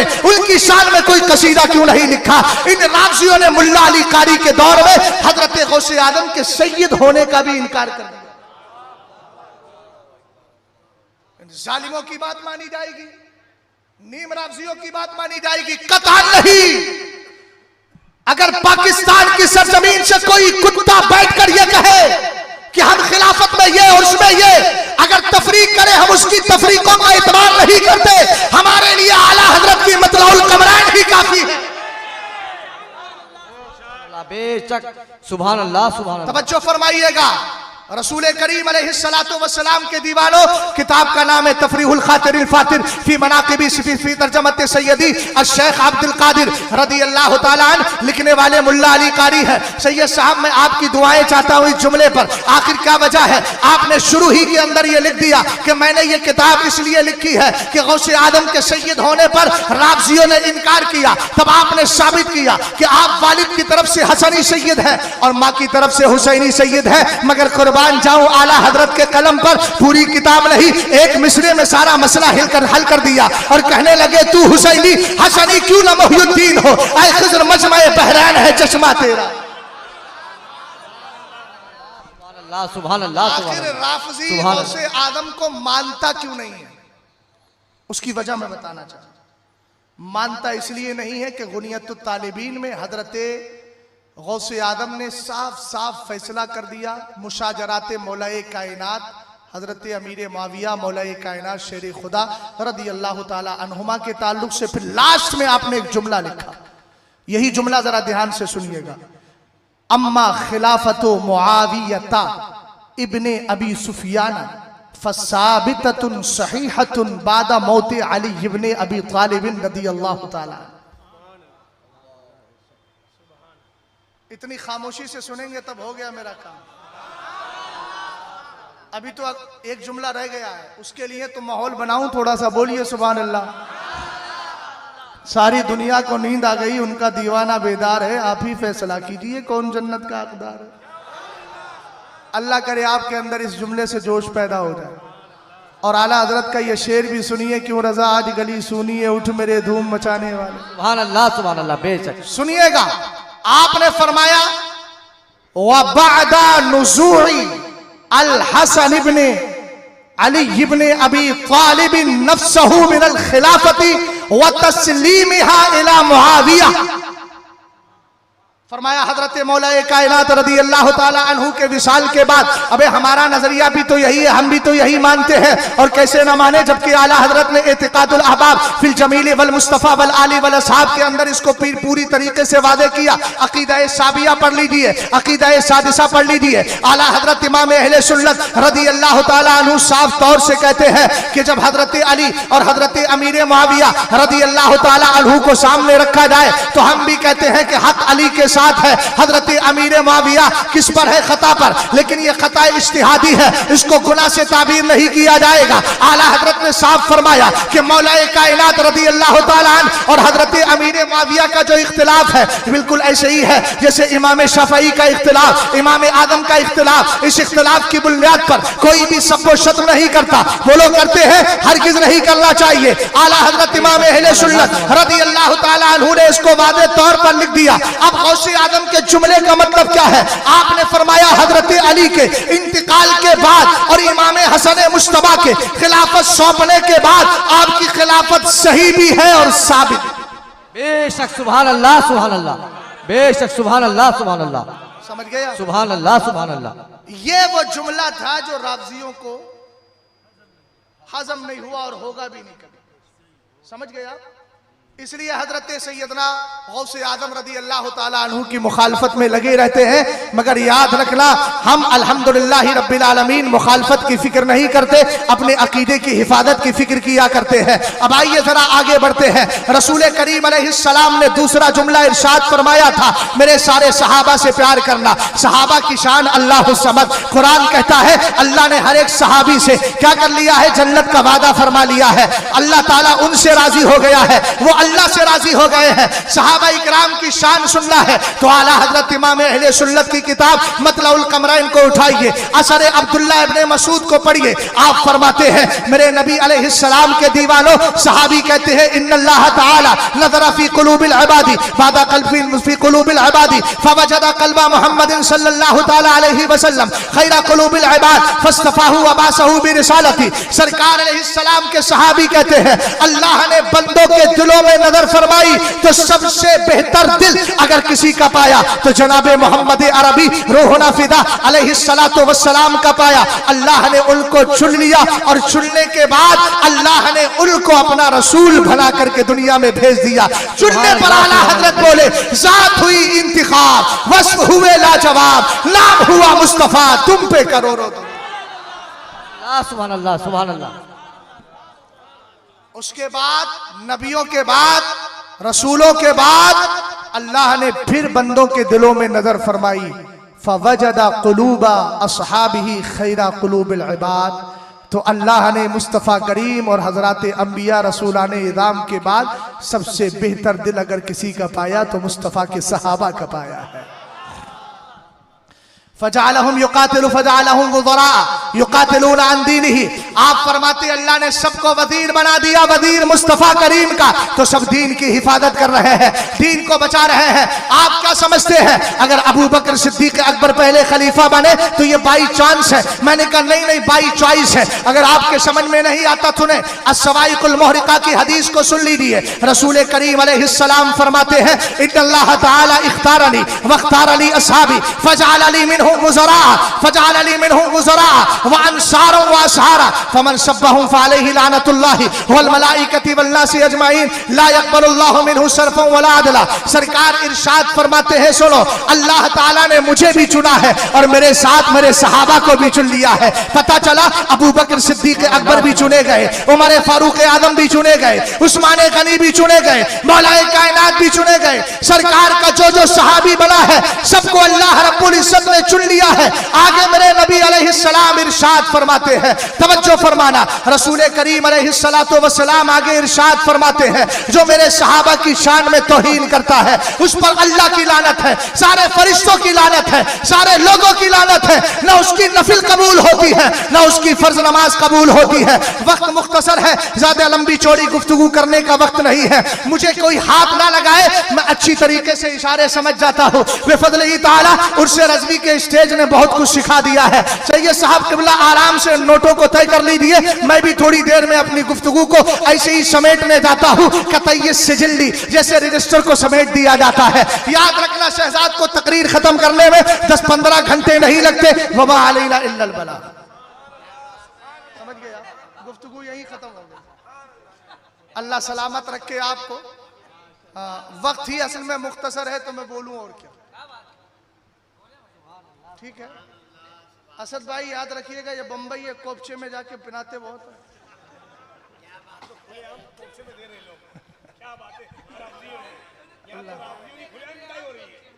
में कोई कसीदा क्यों नहीं लिखा? इन राज़ियों ने मुल्ला अली कारी के दौर में हजरत गौसे आदम के सैयद होने का भी इनकार कर दिया। जालिमों की बात मानी जाएगी, नीम राज़ियों की बात मानी जाएगी? कतई नहीं। अगर पाकिस्तान की सरजमीन से कोई कुत्ता बैठकर यह कहे कि हम खिलाफत में ये और उसमें ये, अगर तफरीक करे, हम उसकी तफरीकों का इतबार नहीं करते। हमारे लिए आला हजरत की मतलाउल कमरान ही काफी है। बेशक, सुभान अल्लाह, सुभान अल्लाह। तवज्जो फरमाइएगा। रसूल करीम अलैहिस्सलातु वस्सलाम के दीवानों, किताब का नाम है तफरीहुल खातिरिल फातिर फी मनाक़िबी फी तर्जमत सैयदी अश-शेख अब्दुल कादिर रदियल्लाहु ताला अन्हु। लिखने वाले मुल्ला अली कारी है। सैयद साहब, मैं आपकी दुआएं चाहता हूं इस जुमले पर। आखिर क्या वजह है? आपने शुरू ही के अंदर ये लिख दिया कि मैंने ये किताब इसलिए लिखी है कि गौसे आदम के सैयद होने पर राफजियों ने इनकार किया। तब आपने साबित किया कि आप वालिद की तरफ से हसनी सैयद है और माँ की तरफ से हुसैनी सैयद है। मगर कुर्बान जाऊं आला हजरत के कलम पर, पूरी किताब नहीं, एक मिसरे में सारा मसला हल कर दिया और कहने लगे तू हुसैनी हसनी क्यों ना मोहिउद्दीन हो, ऐ खिज़र मजमा-ए बहरान है चश्मा तेरा। सुभान अल्लाह। आखिर राफजी गौसे आदम को मानता क्यों नहीं है? उसकी वजह मैं बताना चाहता हूं। मानता इसलिए नहीं है कि गुनियतुत तालिबीन में हजरते गौसे आदम ने साफ साफ फैसला कर दिया, मुशाजराते मौलाए कायनात हजरत अमीर माविया मौलाए कायनात शेर खुदा रदियल्लाहु ताला अन्हुमा के ताल्लुक से। फिर लास्ट में आपने एक जुमला लिखा, यही जुमला जरा ध्यान से सुनिएगा। अम्मा खिलाफतो मुआवियता इब्ने अबी सुफियाना फसाबिततुन सहीहतुन बादा मौते अली इब्ने अबी तालिबिन रदियल्लाहु ताला। इतनी खामोशी से सुनेंगे तब हो गया मेरा काम। अभी तो एक जुमला रह गया है, उसके लिए तो माहौल बनाऊं थोड़ा सा, बोलिए सुभान अल्लाह। सारी दुनिया को नींद आ गई, उनका दीवाना बेदार है। आप ही फैसला कीजिए कौन जन्नत का हकदार है। अल्लाह करे आपके अंदर इस जुमले से जोश पैदा हो जाए। और आला हजरत का ये शेर भी सुनिए, क्यों रजा आज गली सुनिए उठ मेरे धूम मचाने वाले। सुभान अल्लाह सुभान अल्लाह। बेशक सुनिएगा, आपने फरमाया वबादा नुज़ूई अल हसन इब्ने अली इब्ने अबी तालिब नफ्सहु मिनल खिलाफती व तस्लीमिहा इला मुआविया। फरमाया हजरत मौलाए कायनात रदियल्लाहु ताला अन्हु के विसाल के बाद, अबे हमारा नजरिया भी तो यही है, हम भी तो यही मानते हैं, और कैसे ना माने जबकि आला हजरत ने इतिकादुल अहबाब फिल जमील वल मुस्तफा वल आली वल असहाब के अंदर इसको पूरी तरीके से वादे किया। अकीदा साबिया पढ़ लीजिए, अकीदा सादिसा पढ़ लीजिए। आला हजरत इमाम अहले सुन्नत रदियल्लाहु ताला अन्हु साफ तौर से कहते हैं कि जब हजरत अली और हजरत अमीर मुआविया रदियल्लाहु ताला अन्हु को सामने रखा जाए तो हम भी कहते हैं कि हक अली के साथ है, हजरत अमीर मुआविया किस पर है? खता पर। लेकिन यह खता इज्तिहादी है, इसको गुनाह से ताबीर नहीं किया जाएगा। आला हजरत ने साफ फरमाया कि मौलाए कायनात रदियल्लाहु ताला अन्हु और हजरत अमीर मुआविया का जो इख्तिलाफ है बिल्कुल ऐसे ही है जैसे इमाम शाफई का इख्तिलाफ, इमाम आदम का इख्तिलाफ। इस इख्तिलाफ की बुनियाद पर कोई भी सबको शत्म नहीं करता। वो लोग करते हैं, हरगिज नहीं करना चाहिए। आला हजरत इमाम अहले सुन्नत रदियल्लाहु ताला अन्हु ने इसको वादे तौर पर लिख दिया। अब गौसे आदम के जुमले का मतलब क्या है? आपने फरमाया हजरत अली के इंतकाल के बाद और इमाम हसन मुश्तबा के खिलाफत सौंपने के बाद आपकी खिलाफत सही भी है और साबित। बेशक सुभान अल्लाह सुभान अल्लाह। बेशक सुभान अल्लाह सुभान अल्लाह। समझ गया? सुभान अल्लाह सुभान अल्लाह। ये वो जुमला था जो राफजियों को हजम नहीं हुआ और होगा भी नहीं कभी। समझ गया? इसलिए हजरत सैयदना गौसे आदम रदियल्लाहु ताला अन्हु की मुखालफत में लगे रहते हैं। मगर याद रखना, हम अल्हम्दुलिल्लाह रब्बिल आलमीन मुखालफत की फिक्र नहीं करते, अपने अकीदे की हिफाजत की फिक्र किया करते हैं। अब आइए जरा आगे बढ़ते हैं। रसूल करीम अलैहिस्सलाम ने दूसरा जुमला इरशाद फरमाया था, मेरे सारे सहाबा से प्यार करना। सहाबा की शान अल्लाहु समद। कुरान कहता है अल्लाह ने हर एक सहाबी से क्या कर लिया है? जन्नत का वादा फरमा लिया है। अल्लाह ताला उनसे राजी हो गया है, वो अल्लाह से राजी हो गए हैं। सहाबा इकराम की शान सुनना है तो आला हजरत इमाम अहले सुन्नत की किताब मतलउल कमरैन को उठाइए, असर अब्दुल्लाह इब्ने मसूद को पढ़िए। आप फरमाते हैं मेरे नबी अलैहिस्सलाम के दीवानों, सहाबी कहते हैं इन्नल्लाह ताला नज़रा फी कुलूबिल इबादी बादा क़ल्बि फी कुलूबिल इबादी फवजदा क़ल्बा मुहम्मदिन सल्लल्लाहु ताला अलैहि वसल्लम खैरा कुलूबिल इबाद फस्तफाहु व बासहु बिरिसालती। सरकार अलैहिस्सलाम के सहाबी कहते हैं अल्लाह ने बंदों के दिलों में नजर फरमाई तो सबसे बेहतर दिल अगर किसी का पाया तो जनाबे मोहम्मद अरबी रूहुना फिदा अलैहिस्सलातु वस्सलाम का पाया। अल्लाह ने उनको चुन लिया और चुनने के बाद अल्लाह ने उनको अपना रसूल बना करके दुनिया में भेज दिया। चुनने पर आला हजरत बोले जात हुई इंतिखाब, वस्फ हुए लाजवाब, नाम हुआ मुस्तफा, तुम पे करोड़ों। सुभान अल्लाह, सुभान अल्लाह। उसके बाद नबियों के बाद रसूलों के बाद अल्लाह ने फिर बंदों के दिलों में नजर फरमाई। फवजदा कुलूबा अस्हाबिही खैरा कुलूबिल इबाद। तो अल्लाह ने मुस्तफ़ा करीम और हजरत अंबिया रसूलान इज़ाम के बाद सबसे बेहतर दिल अगर किसी का पाया तो मुस्तफ़ा के सहाबा का पाया है। फजालहुम युकातिलु फजालहुम वज़रा युकातिलून अन दीनिही। आप फरमाते अल्लाह ने सबको वजीर बना दिया, वजीर मुस्तफ़ा करीम का, तो सब दीन की हिफाजत कर रहे हैं, दीन को बचा रहे हैं। आप क्या समझते हैं अगर अबू बकर सिद्दीक अकबर पहले खलीफा बने तो ये बाई चांस है? मैंने कहा नहीं नहीं, बाई चॉइस है। अगर आपके समझ में नहीं आता सुने अस्सवाइकुल मुहरिका की हदीस को सुन लीजिए। रसूल करीम अलैहिस्सलाम फरमाते हैं इन्नल्लाह ताला इख्तारनी वख्तारनी अस्हाबी फजअलनी मिनहुम वज़रा फजअलनी मिनहुम वज़रा व अंसारा व असहारा फमन सब्बहुम फअलैहि लानतुल्लाहि वल मलाइकति वल नासि अजमाइन ला यक़बलुल्लाहु मिनहु सरफन वला अदला। सरकार इरशाद फरमाते हैं सुनो, अल्लाह ताला ने मुझे भी चुना है और मेरे साथ मेरे सहाबा को भी चुन लिया है। पता चला अबू बकर सिद्दीक अकबर भी चुने गए, उमर फारूक आजम भी चुने गए, उस्मान गनी भी चुने गए, मौलाए कायनात भी चुने गए। सरकार का जो जो सहाबी बना है सबको अल्लाह रब्बुल इज्जत ने चुन लिया है। आगे मेरे नबी अलैहिस्सलाम इरशाद फरमाते हैं, तवज्जो फरमाना, रसूल करीम अलैहिस्सलातु वस्सलाम आगे इरशाद फरमाते हैं जो मेरे सहाबा की शान में तौहीन करता है उस पर अल्लाह की लानत है, सारे फरिश्तों की लानत है, सारे लोगों की लानत है। न उसकी नफिल कबूल होती है न उसकी फर्ज नमाज कबूल होती है। वक्त मुख्तसर है, ज्यादा लंबी चौड़ी गुफ्तगू करने का वक्त नहीं है। मुझे कोई हाथ ना लगाए, मैं अच्छी तरीके से इशारे समझ जाता हूँ। बेफज़लिल्लाह ताला उर्से रज़वी के स्टेज ने बहुत कुछ सिखा दिया है। सैयद साहब किबला आराम से नोटों को तय कर लीजिए, मैं भी थोड़ी देर में अपनी गुफ्तगू को ऐसे ही समेटने जाता हूँ कतई सिजिल्ली जैसे रजिस्टर को समेट दिया जाता है। याद रखना शहजाद को तकरीर खत्म करने में 10-15 घंटे नहीं लगते। वमा अलैना इल्लल बलाग। समझ गया, गुफ्तगू यही खत्म हो गई। अल्लाह सलामत रखे आपको। वक्त ही असल में मुख्तसर है तो मैं बोलूं और क्या। ठीक है असद भाई, याद रखिएगा ये बंबई है, कोपचे में जाके पिनाते बहुत है।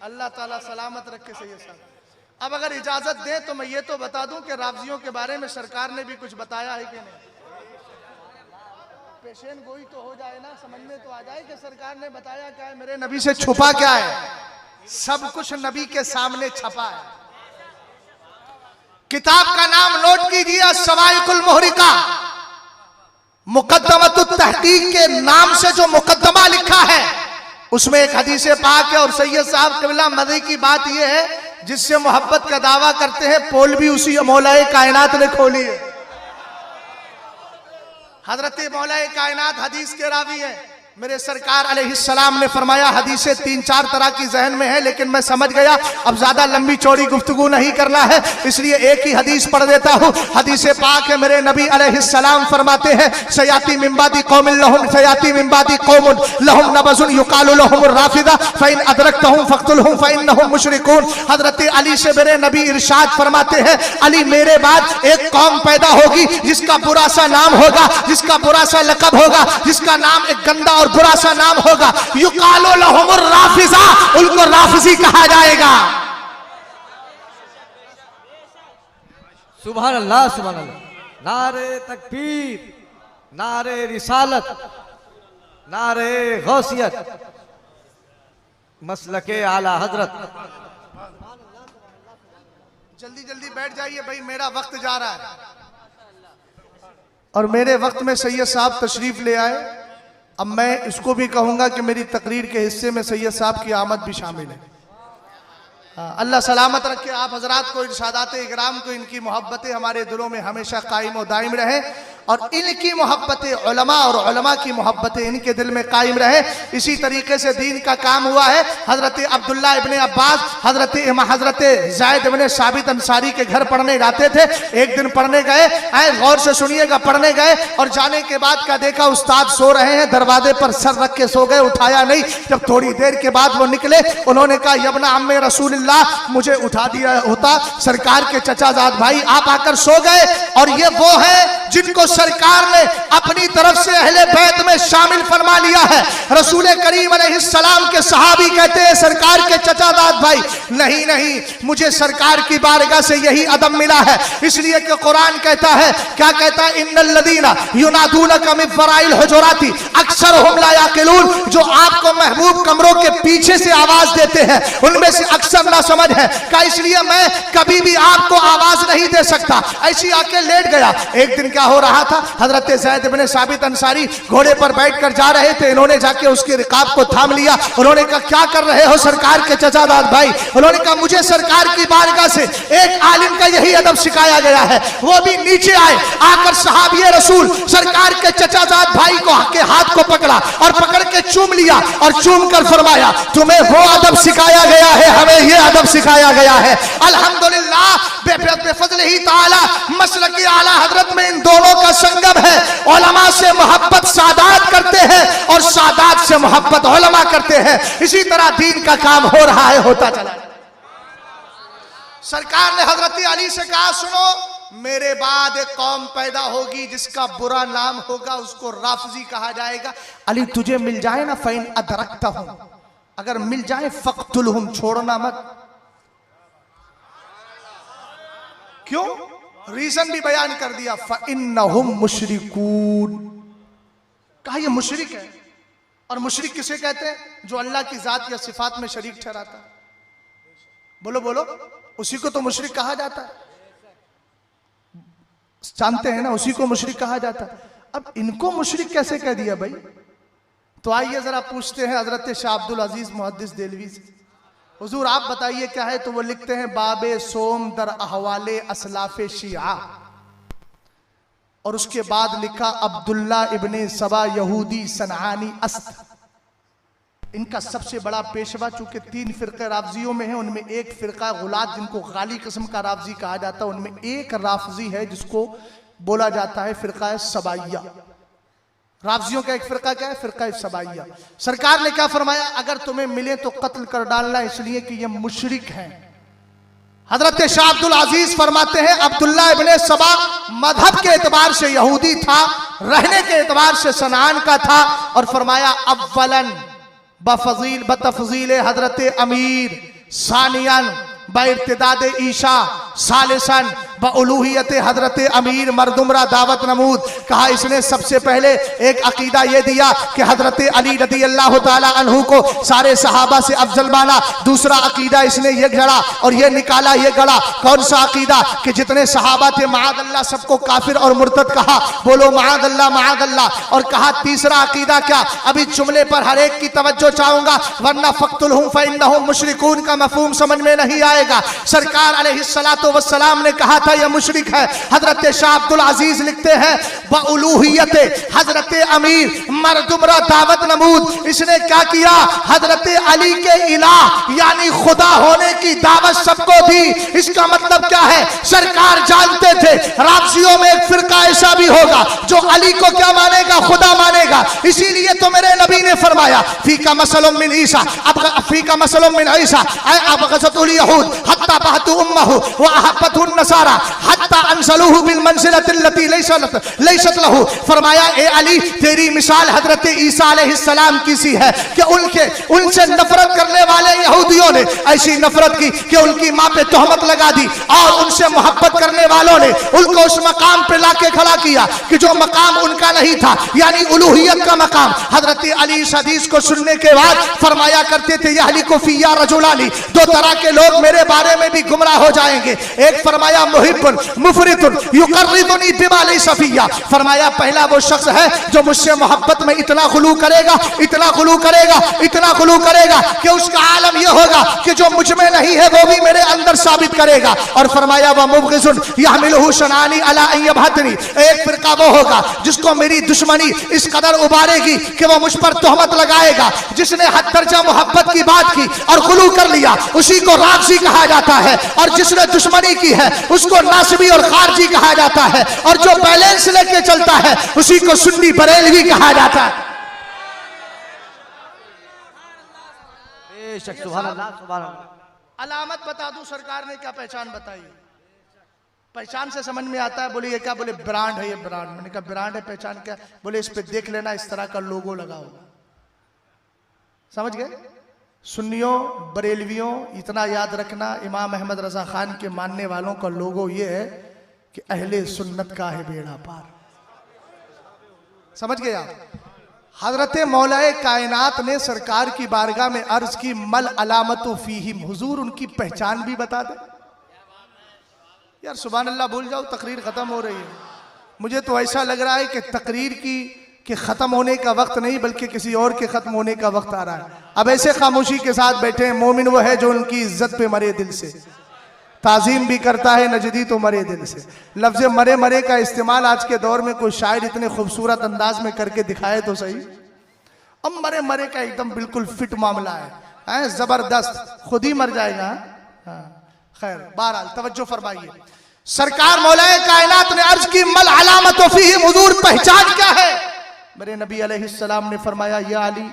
अल्लाह ताला सलामत रखे सैयद साहब। अब अगर इजाजत दे तो मैं ये तो बता दूं कि रावजियों के बारे में सरकार ने भी कुछ बताया है कि नहीं। पेशेन गोई तो हो जाए ना, समझ में तो आ जाए कि सरकार ने बताया क्या है, मेरे नबी से छुपा क्या है। सब कुछ नबी के सामने छपा है। किताब का नाम नोट कीजिए, अस्सवाइकुल मुहरिका। मुकद्दमतुत तहकीक के नाम से जो मुकद्दमा लिखा है उसमें एक हदीस पाक है। और सैयद साहब किबला मजे की बात यह है जिससे मोहब्बत का दावा करते हैं पोल भी उसी मौलाए कायनात ने खोली है। हजरत मौलाए कायनात हदीस के रावी है। मेरे सरकार अलैहिस्सलाम ने फरमाया, हदीसें 3-4 तरह की जहन में है लेकिन मैं समझ गया अब ज्यादा लंबी चौड़ी गुफ्तगू नहीं करना है, इसलिए एक ही हदीस पढ़ देता हूँ। हदीस पाक है, मेरे नबी अलैहिस्सलाम फरमाते हैं सयाती मिन बादी कौमिन लहुम सयाती मिन बादी कौमुन लहुम नबज़ुन युकालु लहुमुर राफिदा फइन अदरकतहुम फक्तुलहुम फइन्नहुम मुशरिकून। हजरत अली से मेरे नबी इरशाद फरमाते हैं, अली मेरे बाद एक कौम पैदा होगी जिसका बुरा सा नाम होगा, जिसका बुरा सा लक़ब होगा, जिसका नाम एक गंदा और बुरा सा नाम होगा। युकालो लहुमुर राफिजा, उनको राफिजी कहा जाएगा। सुभान अल्लाह, सुभान अल्लाह। नारे तकबीर, नारे रिसालत, नारे गौसियत, मसलके आला हजरत। जल्दी जल्दी बैठ जाइए भाई, मेरा वक्त जा रहा है। और मेरे वक्त में सैयद साहब तशरीफ ले आए। अब मैं इसको भी कहूंगा कि मेरी तकरीर के हिस्से में सैयद साहब की आमद भी शामिल है। अल्लाह सलामत रखे आप हजरात को, इरशादात इकराम को, इनकी मोहब्बतें हमारे दिलों में हमेशा कायम और दायम रहे। और इनकी मोहब्बतें उलमा और उलमा की मोहब्बतें इनके दिल में कायम रहे। इसी तरीके से दीन का काम हुआ है। हजरत अब्दुल्ला इब्ने अब्बास हजरत ज़ैद इब्ने साबित अंसारी के घर पढ़ने जाते थे। एक दिन पढ़ने गए, गौर से सुनिएगा, पढ़ने गए और जाने के बाद क्या देखा, उस्ताद सो रहे हैं, दरवाजे पर सर रख के सो गए, उठाया नहीं। जब थोड़ी देर के बाद वो निकले, उन्होंने कहा यब्ना अम्मे रसूलुल्लाह, मुझे उठा दिया होता, सरकार के चचाजाद भाई आप आकर सो गए। और ये वो है जिनको सरकार ने अपनी तरफ से अहले बैत में शामिल फरमा लिया है। रसूल करीम अलैहिस्सलाम के सहाबी कहते हैं सरकार के चचाजाद भाई, नहीं नहीं, मुझे सरकार की बारगाह से यही अदब मिला है। इसलिए कि कुरान कहता है, क्या कहता है, इन्नल लदीना युनादूनका मिन वराइल हुजुराती अक्सरहुम ला याकिलून, जो आपको महबूब कमरों के पीछे से आवाज देते हैं उनमें से अक्सर ना समझ है। का इसलिए मैं कभी भी आपको आवाज नहीं दे सकता। ऐसी आके लेट गया। एक दिन क्या हो रहा था, हजरत ज़ैद इब्ने साबित अंसारी घोड़े पर बैठकर जा रहे थे। इन्होंने जाके उसके रिकाब को थाम लिया। उन्होंने कहा क्या कर रहे हो सरकार के चचाजाद भाई? उन्होंने कहा मुझे सरकार की बारगाह से एक आलिम का यही अदब सिखाया गया है। वो भी नीचे आए, आकर सहाबी रसूल सरकार के चचाजाद भाई को के हाथ को पकड़ा और पकड़ के चूम लिया और चूम कर फरमाया तुम्हें वो अदब सिखाया गया है, हमें ये अदब सिखाया गया है। अल्हम्दुलिल्लाह बेफज़्ल ही ताला मसलकी आला हजरत में इन दोनों का संगम है। उलमा से मोहब्बत सादात करते हैं और सादात से मोहब्बत उलमा करते हैं। इसी तरह दीन का काम हो रहा है, होता चला। सरकार ने हजरत अली से कहा सुनो, मेरे बाद एक कौम पैदा होगी जिसका बुरा नाम होगा, उसको राफजी कहा जाएगा। अली तुझे मिल जाए ना, फ़इन अदरकतहुम, अगर मिल जाए फ़क़्तुलहुम, छोड़ना मत। क्यों? रीजन भी बयान कर दिया, फ़इन्नहुम मुशरिकून, कहा ये मुशरिक है। और मुशरिक किसे कहते हैं? जो अल्लाह की जात या सिफात में शरीक ठहराता है। बोलो बोलो, उसी को तो मुशरिक कहा जाता है, जानते हैं ना, उसी को मुशरिक कहा जाता है। अब इनको मुशरिक कैसे कह दिया भाई? तो आइए जरा पूछते हैं हजरत शाह अब्दुल अजीज मुहद्दिस देलवी से, हुजूर आप बताइए क्या है? तो वो लिखते हैं बाबे सोम दर अहवाले असलाफे शिया, और उसके बाद लिखा अब्दुल्ला इब्ने सबा यहूदी सनआनी अस्त। इनका सबसे बड़ा पेशवा चूंकि 3 फिरके राफजियों में है, उनमें एक फिरका गुलात जिनको गाली किस्म का राफजी कहा जाता है, उनमें एक राफजी है जिसको बोला जाता है फिरका सबाइया। राफजियों का एक फिरका क्या है? फिरका सबाइया। सरकार ने क्या फरमाया? अगर तुम्हें मिले तो कत्ल कर डालना, इसलिए कि ये मुशरिक हैं। हजरत शाह अब्दुल अजीज फरमाते हैं अब्दुल्ला इब्ने सबा मजहब के एतबार से यहूदी था, रहने के एतबार से सनान का था। और फरमाया अव्वलन बतफजील हजरत अमीर, सानियन बइर्तिदाद ईशा, सालिसन बउलूहियत हजरत अमीर मरदुमरा दावत नमूद। कहा इसने सबसे पहले एक अकीदा ये दिया कि हजरत अली रदी अल्लाह ताला अन्हु को सारे सहाबा से अफजल माना। दूसरा अकीदा इसने ये गढ़ा और ये निकाला, ये गढ़ा कौन सा अकीदा? कि जितने सहाबा थे माअदल्लाह सबको काफिर और मुर्तद कहा, बोलो माअदल्लाह माअदल्लाह। और कहा तीसरा अकीदा क्या? अभी जुमले पर हर एक की तवज्जो चाहूंगा, वरना फ़क़्तुलहुम फ़इन्नहुम मुशरिकून का मफ़हूम समझ में नहीं आएगा। सरकार अलैहिस्सलातु वस्सलाम ने कहा था यह मुशरिक है। हजरत शाह अब्दुल अजीज लिखते हैं बउलूहियत हजरत अमीर मरदुमरा दावत नमूद। इसने क्या किया? हजरत अली के इलाह यानी खुदा होने की दावत सबको दी। इसका मतलब क्या है? सरकार जानते थे राफजियों में एक फिरका ऐसा भी होगा जो अली को क्या मानेगा? खुदा मानेगा। इसीलिए तो मेरे नबी ने फरमाया फीका मसलुम मिन ईसा, अब फीका मसलुम मिन ईसा अब गज़तुल यहूद हत्ता बहतु उम्महु व अहब्बतु नसारा हत्ता अंसलुहु बिल मंजिलतिल्लती लैसत लहू। फरमाया ए अली तेरी मिसाल हजरत ईसा अलैहिस्सलाम की सी है कि उनसे नफरत करने वाले यहूदियों ने ऐसी नफरत की कि उनकी मां पे तोहमत लगा दी, और उनसे मोहब्बत करने वालों ने उनको उस मकाम पे लाके खड़ा किया कि जो मकाम उनका नहीं था, यानी उलूहियत का मकाम। हजरत अली इस हदीस को सुनने के बाद फरमाया करते थे यहलिकु फिया रजुलानी, 2 तरह के लोग मेरे बारे में भी गुमराह हो जाएंगे। एक फरमाया मुहिब्बुन मुफरितुन युकर्रिदुनी बिमा लैसा फिया। फरमाया पहला वो शख्स है जो मुझसे मोहब्बत में इतना गुलू करेगा, इतना गुलू करेगा, इतना गुलू करेगा कि उसका आलम यह होगा कि जो मुझ में नहीं है वो भी मेरे अंदर साबित करेगा। और फरमाया वह मुबग़िज़ुन यहमिलुहु शनानी अला अन यबहतनी, एक फिरका वो होगा जिसको मेरी दुश्मनी इस कदर उबारेगी कि वो मुझ पर तोहमत लगाएगा। जिसने हद दर्जा मोहब्बत की बात की और गुलू कर लिया उसी को राज़ी कहा जाता है, और जिसने दुश्मनी की है उसको नासबी और खारजी कहा जाता है, और जो बैलेंस लेके चलता है उसी को सुन्नी बरेलवी कहा जाता है। बेशक सुभान अल्लाह सुभान अल्लाह। अलामत बता दूं, सरकार ने क्या पहचान बताई? पहचान से समझ में आता है। बोले ये क्या? बोले ब्रांड है, ये ब्रांड। मैंने कहा ब्रांड है, पहचान क्या? बोले इस पे देख लेना इस तरह का लोगो लगा होगा। समझ गए? सुन्नियों बरेलवियों इतना याद रखना, इमाम अहमद रजा खान के मानने वालों का लोगो ये है कि अहले सुन्नत का है बेड़ा पार। समझ गए आप? हजरत मौलाए कायनात ने सरकार की बारगाह में अर्ज की मल अलामतु फीहिम, हुजूर उनकी पहचान भी बता दे। यार सुभान अल्लाह बोल जाओ, तकरीर खत्म हो रही है। मुझे तो ऐसा लग रहा है कि तकरीर के खत्म होने का वक्त नहीं बल्कि किसी और के खत्म होने का वक्त आ रहा है। अब ऐसे खामोशी के साथ बैठे हैं। मोमिन वो है जो उनकी इज्जत पे मरे दिल से, ताजीम भी करता है, नजदी तो मरे दिल से। लफ्ज मरे मरे का इस्तेमाल आज के दौर में कोई शायर इतने खूबसूरत अंदाज में करके दिखाए तो सही। अब मरे मरे का एकदम बिल्कुल फिट मामला है, जबरदस्त, खुद ही मर जाएगा। खैर बहरहाल तवज्जो फरमाइए। सरकार मौलाए कायनात ने अर्ज की मल अलामत फीहिम, हुजूर पहचान क्या है? मेरे नबी अलैहिस्सलाम ने फरमाया या अली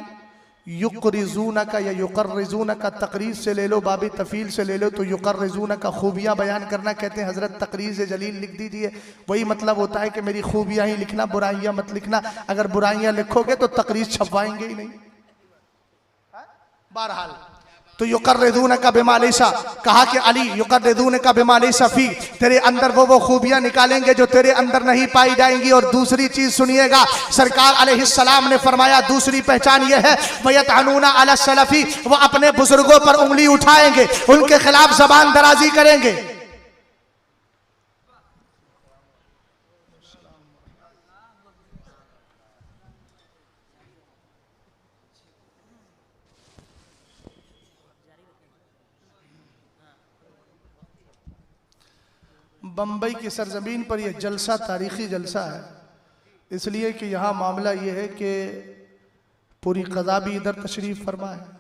युक़रिज़ूनका या युक़र्रिज़ूनका, तक़रीज़ से ले लो, बाबी तफ़ील से ले लो तो युक़र्रिज़ूनका खूबियाँ बयान करना कहते हैं। हज़रत तक़रीज़ जलील लिख दीजिए, वही मतलब होता है कि मेरी खूबियाँ ही लिखना, बुराइयाँ मत लिखना। अगर बुराइयाँ लिखोगे तो तक़रीज़ छपवाएंगे ही नहीं। बहरहाल तो युक़र्रिज़ूनका बिमा लैसा, कहा कि अली युक़र्रिज़ूनका बिमा लैसा फ़ी, तेरे अंदर वो खूबियां निकालेंगे जो तेरे अंदर नहीं पाई जाएंगी। और दूसरी चीज सुनिएगा, सरकार अलैहिस्सलाम ने फरमाया दूसरी पहचान यह है वयतअनूना अला सलफ़ी, वो अपने बुजुर्गों पर उंगली उठाएंगे, उनके खिलाफ जबान दराजी करेंगे। बम्बई की सरजमीन पर यह जलसा तारीखी जलसा है, इसलिए कि यहाँ मामला ये है कि पूरी क़ज़ा भी इधर तशरीफ़ फरमा है,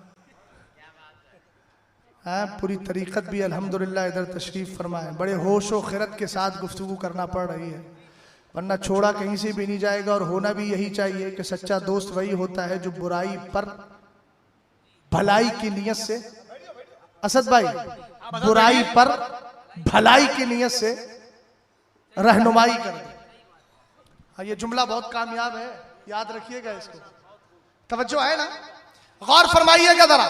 पूरी तरीक़त भी अल्हम्दुलिल्लाह इधर तशरीफ़ फरमा है। बड़े होश व खिरत के साथ गुफ्तगू करना पड़ रही है, वरना छोड़ा कहीं से भी नहीं जाएगा। और होना भी यही चाहिए कि सच्चा दोस्त वही होता है जो बुराई पर भलाई की नीयत से, असद भाई, बुराई पर भलाई की नीयत से रहनुमाई कर दे। हाँ, ये जुमला बहुत कामयाब है, याद रखिएगा इसको। तवज्जो है ना? गौर फरमाइएगा जरा।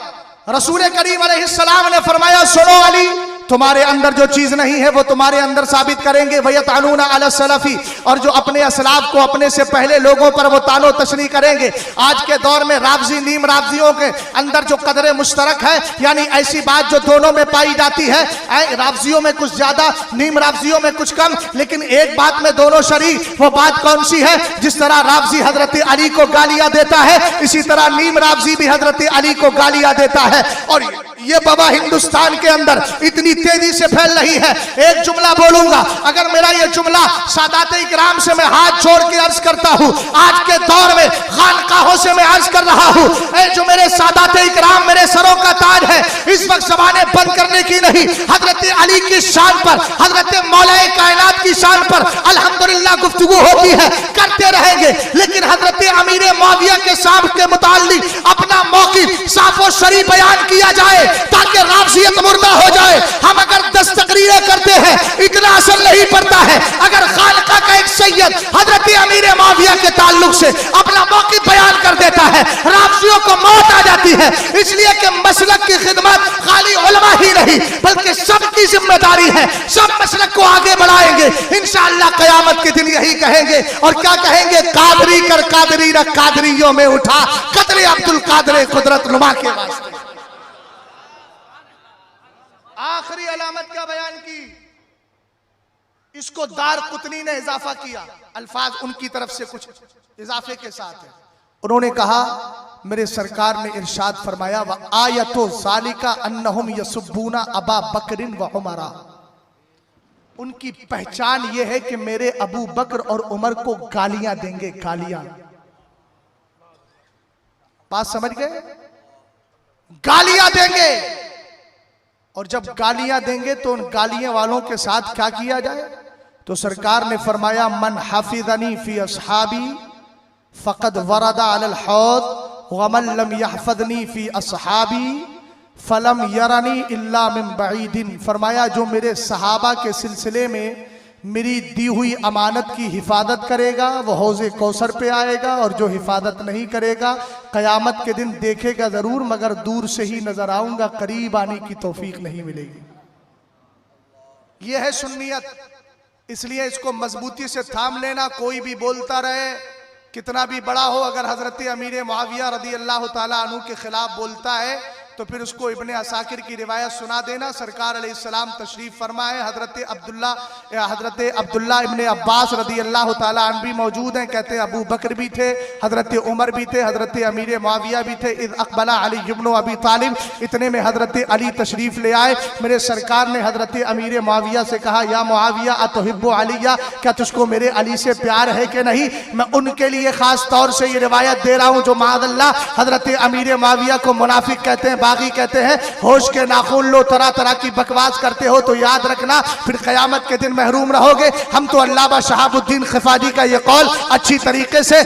रसूल करीम अलैहिस्सलाम ने फरमाया सुनो अली, तुम्हारे अंदर जो चीज नहीं है वो तुम्हारे अंदर साबित करेंगे। वयतअनूना अला सलफ़ी, और जो अपने असलाफ को अपने से पहले लोगों पर वो तानो तशनी करेंगे। आज के दौर में राबजी नीम राबजियों के अंदर जो कदर मुश्तरक है, यानी ऐसी बात जो दोनों में पाई जाती है, राबजियों में कुछ ज्यादा, नीम राबजियों में कुछ कम, लेकिन एक बात में दोनों शरीक। वो बात कौन सी है? जिस तरह राबजी हजरत अली को गालियां देता है, इसी तरह नीम राबजी भी हजरत अली को गालियां देता है। और ये बाबा हिंदुस्तान के अंदर इतनी तेजी से फैल रही है। एक जुमला बोलूंगा, अगर मेरा ये जुमला सादाते इकराम से मैं हाथ जोड़ के अर्ज करता हूँ, आज के दौर में खानकाहों से मैं अर्ज कर रहा हूँ, जो मेरे सादाते इकराम मेरे सरों का ताज है, इस वक्त ज़बानें बंद करने की नहीं, हजरत अली की शान पर, हजरत मौलाए कायनात की शान पर अल्हम्दुलिल्लाह गुफ्तगू होती है, करते रहेंगे। लेकिन हजरत अमीर मुआविया के साहब के मुताल्लिक अपना मौक़िफ़ साफ़ो शरीफ बयान किया जाए ताकि राफ़ज़ियत मुर्दा हो जाए। हम अगर 10 तकरीरें करते हैं इतना असर नहीं पड़ता है। अगर खानका का एक सैयद हजरत अमीर मुआविया के ताल्लुक से अपना मौक़िफ़ बयान कर देता है, राफ़ज़ियों को मौत आ जाती है। इसलिए कि मसलक की खिदमत खाली उलमा ही नहीं बल्कि सबकी जिम्मेदारी है। सब मसलक को आगे बढ़ाएंगे इंशाअल्लाह। क़यामत के दिन यही कहेंगे, और क्या कहेंगे? कादरी कर कादरी रख कादरियों में उठा, कदरे अब्दुल कादर कुदरत नुमा के वास्ते। आखिरी अलामत क्या बयान की? इसको दार कुतनी ने इजाफा किया, अल्फाज उनकी तरफ से कुछ इजाफे के साथ है। उन्होंने कहा मेरे सरकार ने इरशाद फरमाया व आयतो सालिका अन्नहुम यसुब्बूना अबा बकरिन व उमरा, उनकी पहचान यह है कि मेरे अबू बकर और उमर को गालियां देंगे, गालियां। बात समझ गए? गालियां देंगे, और जब गालियां देंगे तो उन गालियां वालों के साथ क्या किया जाए? तो सरकार ने फरमाया मन हाफिज़नी फी अस्हाबी फ़क़द वरदा अलल हौद व मन लम यहफ़ज़नी फी अस्हाबी फलम यरनी इल्ला मिन बईदिन। फरमाया जो मेरे सहाबा के सिलसिले में मेरी दी हुई अमानत की हिफाजत करेगा वो हौज़े कौसर पे आएगा, और जो हिफाजत नहीं करेगा क़यामत के दिन देखेगा ज़रूर मगर दूर से ही नजर आऊंगा, करीब आने की तौफीक नहीं मिलेगी। यह है सुन्नियत, इसलिए इसको मजबूती से थाम लेना। कोई भी बोलता रहे, कितना भी बड़ा हो, अगर हजरत अमीर मुआविया रदी अल्लाह ताला अन्हु के खिलाफ बोलता है तो फिर उसको इब्ने असाकिर की रिवायत सुना देना। सरकार अलैहिस्सलाम तशरीफ फरमा है, हजरत अब्दुल्ला इब्ने अब्बास रदी अल्लाह ताला अन्हु भी मौजूद हैं। कहते हैं अबू बकर भी थे, हजरत उमर भी थे, हजरत अमीर मुआविया भी थे। इज़ अक़बला अली इब्न अबी तालिब, इतने में हजरत अली तशरीफ ले आए। मेरे सरकार ने हजरत अमीर मुआविया से कहा या मुआविया अतुहिब्बु अलिया, क्या तुझको मेरे अली से प्यार है कि नहीं? मैं उनके लिए खास तौर से ये रिवायत दे रहा हूँ जो माअल्लाह हजरत अमीर मुआविया को मुनाफिक कहते हैं, बागी कहते हैं। होश के नाखून लो, तरह तरह की बकवास करते हो तो याद रखना फिर क़यामत के दिन महरूम रहोगे। हम तो अल्लामा शहाबुद्दीन खिफाजी का ये कौल अच्छी तरीके से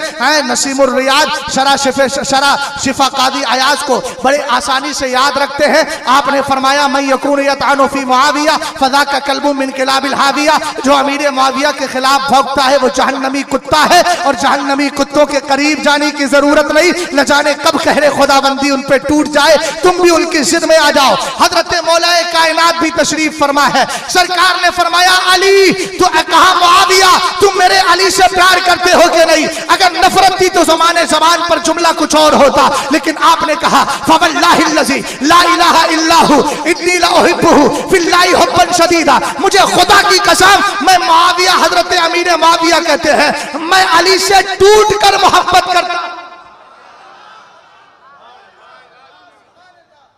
नसीमुर रियाद शरा शिफा कादी अयाज को बड़े आसानी से याद रखते हैं। आपने फरमाया मैं यकून यतानु फी मुआविया फज़ा का कल्बु मिन किलाबिल हाविया, जो अमीर मुआविया के खिलाफ भौंकता है वो जहन्नमी कुत्ता है, और जहन्नमी कुत्तों के करीब जाने की जरूरत नहीं, न जाने कब कहरे खुदाबंदी उन पे टूट जाए, तुम भी उनकी जिद में आ जाओ। हजरत मौलाए कायनात भी तशरीफ फरमा है। सरकार ने फरमाया अली, तो कहा मुआविया तुम मेरे अली से प्यार करते हो कि नहीं? अगर नफरत थी तो ज़माने ज़बान पर जुमला कुछ और होता, लेकिन आपने कहा फवल्लाहिल्लज़ी ला इलाहा इल्लाहु इन्नी लउहिब्बुहु फिल्लाहि हुब्बन शदीदा, मुझे खुदा की कसम मैं मुआविया, हजरत अमीर मुआविया कहते हैं मैं अली से टूट कर मोहब्बत करता।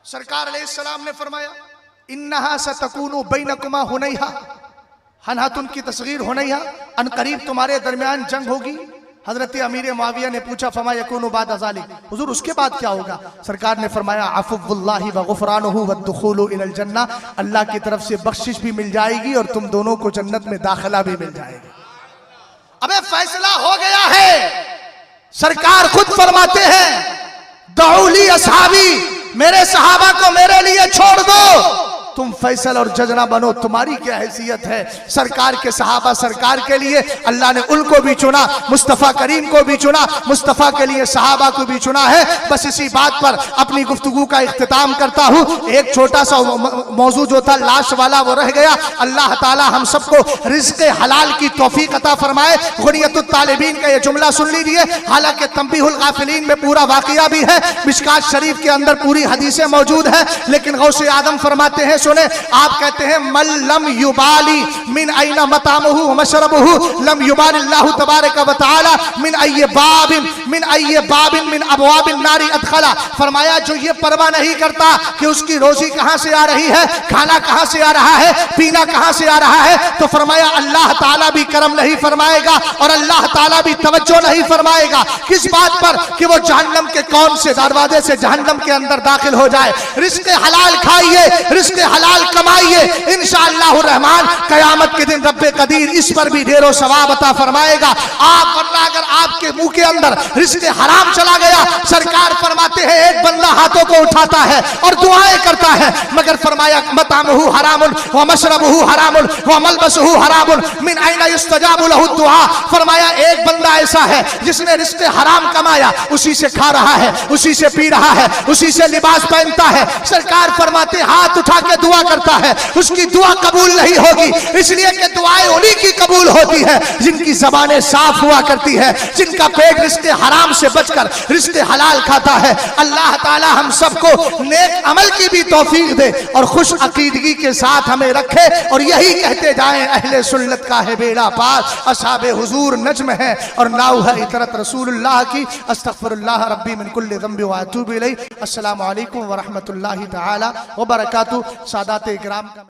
सरकार अलैहिस्सलाम ने फरमाया इन्नहा सतकूनु बैनकुमा हुनैहा, हनहतुन की तस्गीर हुनैहा, अनकरीब तुम्हारे दरमियान जंग होगी। हजरत अमीर मुआविया ने पूछा फमा यकूनु बाद ज़ालिक, हुजूर उसके बाद क्या होगा? सरकार ने फरमाया अफ़ुव्वुल्लाहि व गुफ़रानुहु व दुख़ूलु इलल जन्नह, अल्लाह की तरफ से बख्शिश भी मिल जाएगी और तुम दोनों को जन्नत में दाखिला भी मिल जाएगा। अबे फैसला हो गया है। सरकार खुद फरमाते हैं दऊली असहाबी, मेरे सहाबा को मेरे लिए छोड़ दो, तुम फैसल और जज ना बनो, तुम्हारी क्या हैसियत है? सरकार के सहाबा सरकार के लिए, अल्लाह ने उनको भी चुना, मुस्तफ़ा करीम को भी चुना, मुस्तफ़ा के लिए सहाबा को भी चुना है। बस इसी बात पर अपनी गुफ्तगू का इख्तिताम करता हूँ। एक छोटा सा मौजू जो था लाश वाला वो रह गया। अल्लाह ताला हम सबको रिज़्क़ हलाल की तौफीक अता फरमाए। गुनियतुत तालिबीन का ये जुमला सुन लीजिए, हालांकि तंबीहुल गाफिलीन में पूरा वाक़या भी है, मिशकात शरीफ के अंदर पूरी हदीसें मौजूद है, लेकिन गौसे आदम फरमाते हैं सुने, आप कहते हैं मल्लम युबाली मिन आइना मतामुहु व मशरबुहु लम युबाल अल्लाह तबारक व तआला मिन अय्य बाबिन मिन अबवाबिन नारी अदखला। फरमाया जो ये परवाह नहीं करता कि उसकी रोजी कहां से आ रही है, खाना कहां से आ रहा है, पीना कहां से आ रहा है, तो फरमाया अल्लाह ताला भी करम नहीं फरमाएगा और अल्लाह ताला भी तवज्जो नहीं फरमाएगा। किस बात पर? कि वो जहन्नम के कौन से दरवाजे से जहन्नम के अंदर दाखिल हो जाए। रिज़्क़ हलाल खाइए, रिज़्क़ हलाल कमाइए, इंशाअल्लाह रहमान कयामत के दिन रब्बे कदीर इस पर भी ढेरों सवाब अता फरमाएगा। आप वरना अगर आपके मुंह के अंदर रिज़्क़ हराम चला गया, सरकार फरमाते हैं एक बंदा हाथों को उठाता है और दुआएं करता है, मगर फरमाया मतामुहु हरामुन व मशरबुहु हरामुन व मलबसुहु हरामुन मिन ऐना युस्तजाबु लहु दुआ। फरमाया एक बंदा ऐसा है जिसने रिज़्क़ हराम कमाया, उसी से खा रहा है, उसी से पी रहा है, उसी से लिबास पहनता है। सरकार फरमाते हाथ उठा के दुआ करता है, उसकी दुआ कबूल नहीं होगी, इसलिए कि दुआएं उन्हीं की कबूल होती है जिनकी ज़बानें साफ हुआ करती है। जिनका पेट रिश्ते हराम से बचकर रिश्ते हलाल खाता है। अल्लाह ताला हम सबको नेक अमल की भी तौफीक दे और खुश अकीदगी के साथ हमें रखे और यही कहते जाएं अहले सुन्नत का है बेड़ा पार, असहाबे हुजूर नज्म है और नाउ है इतरत रसूलुल्लाह की। अस्तगफिरुल्लाह रब्बी मिन कुल्लि ज़ंबि व अतूबु इलैहि। अस्सलामु अलैकुम व रहमतुल्लाहि तआला व बरकातुहू। सादात इकराम।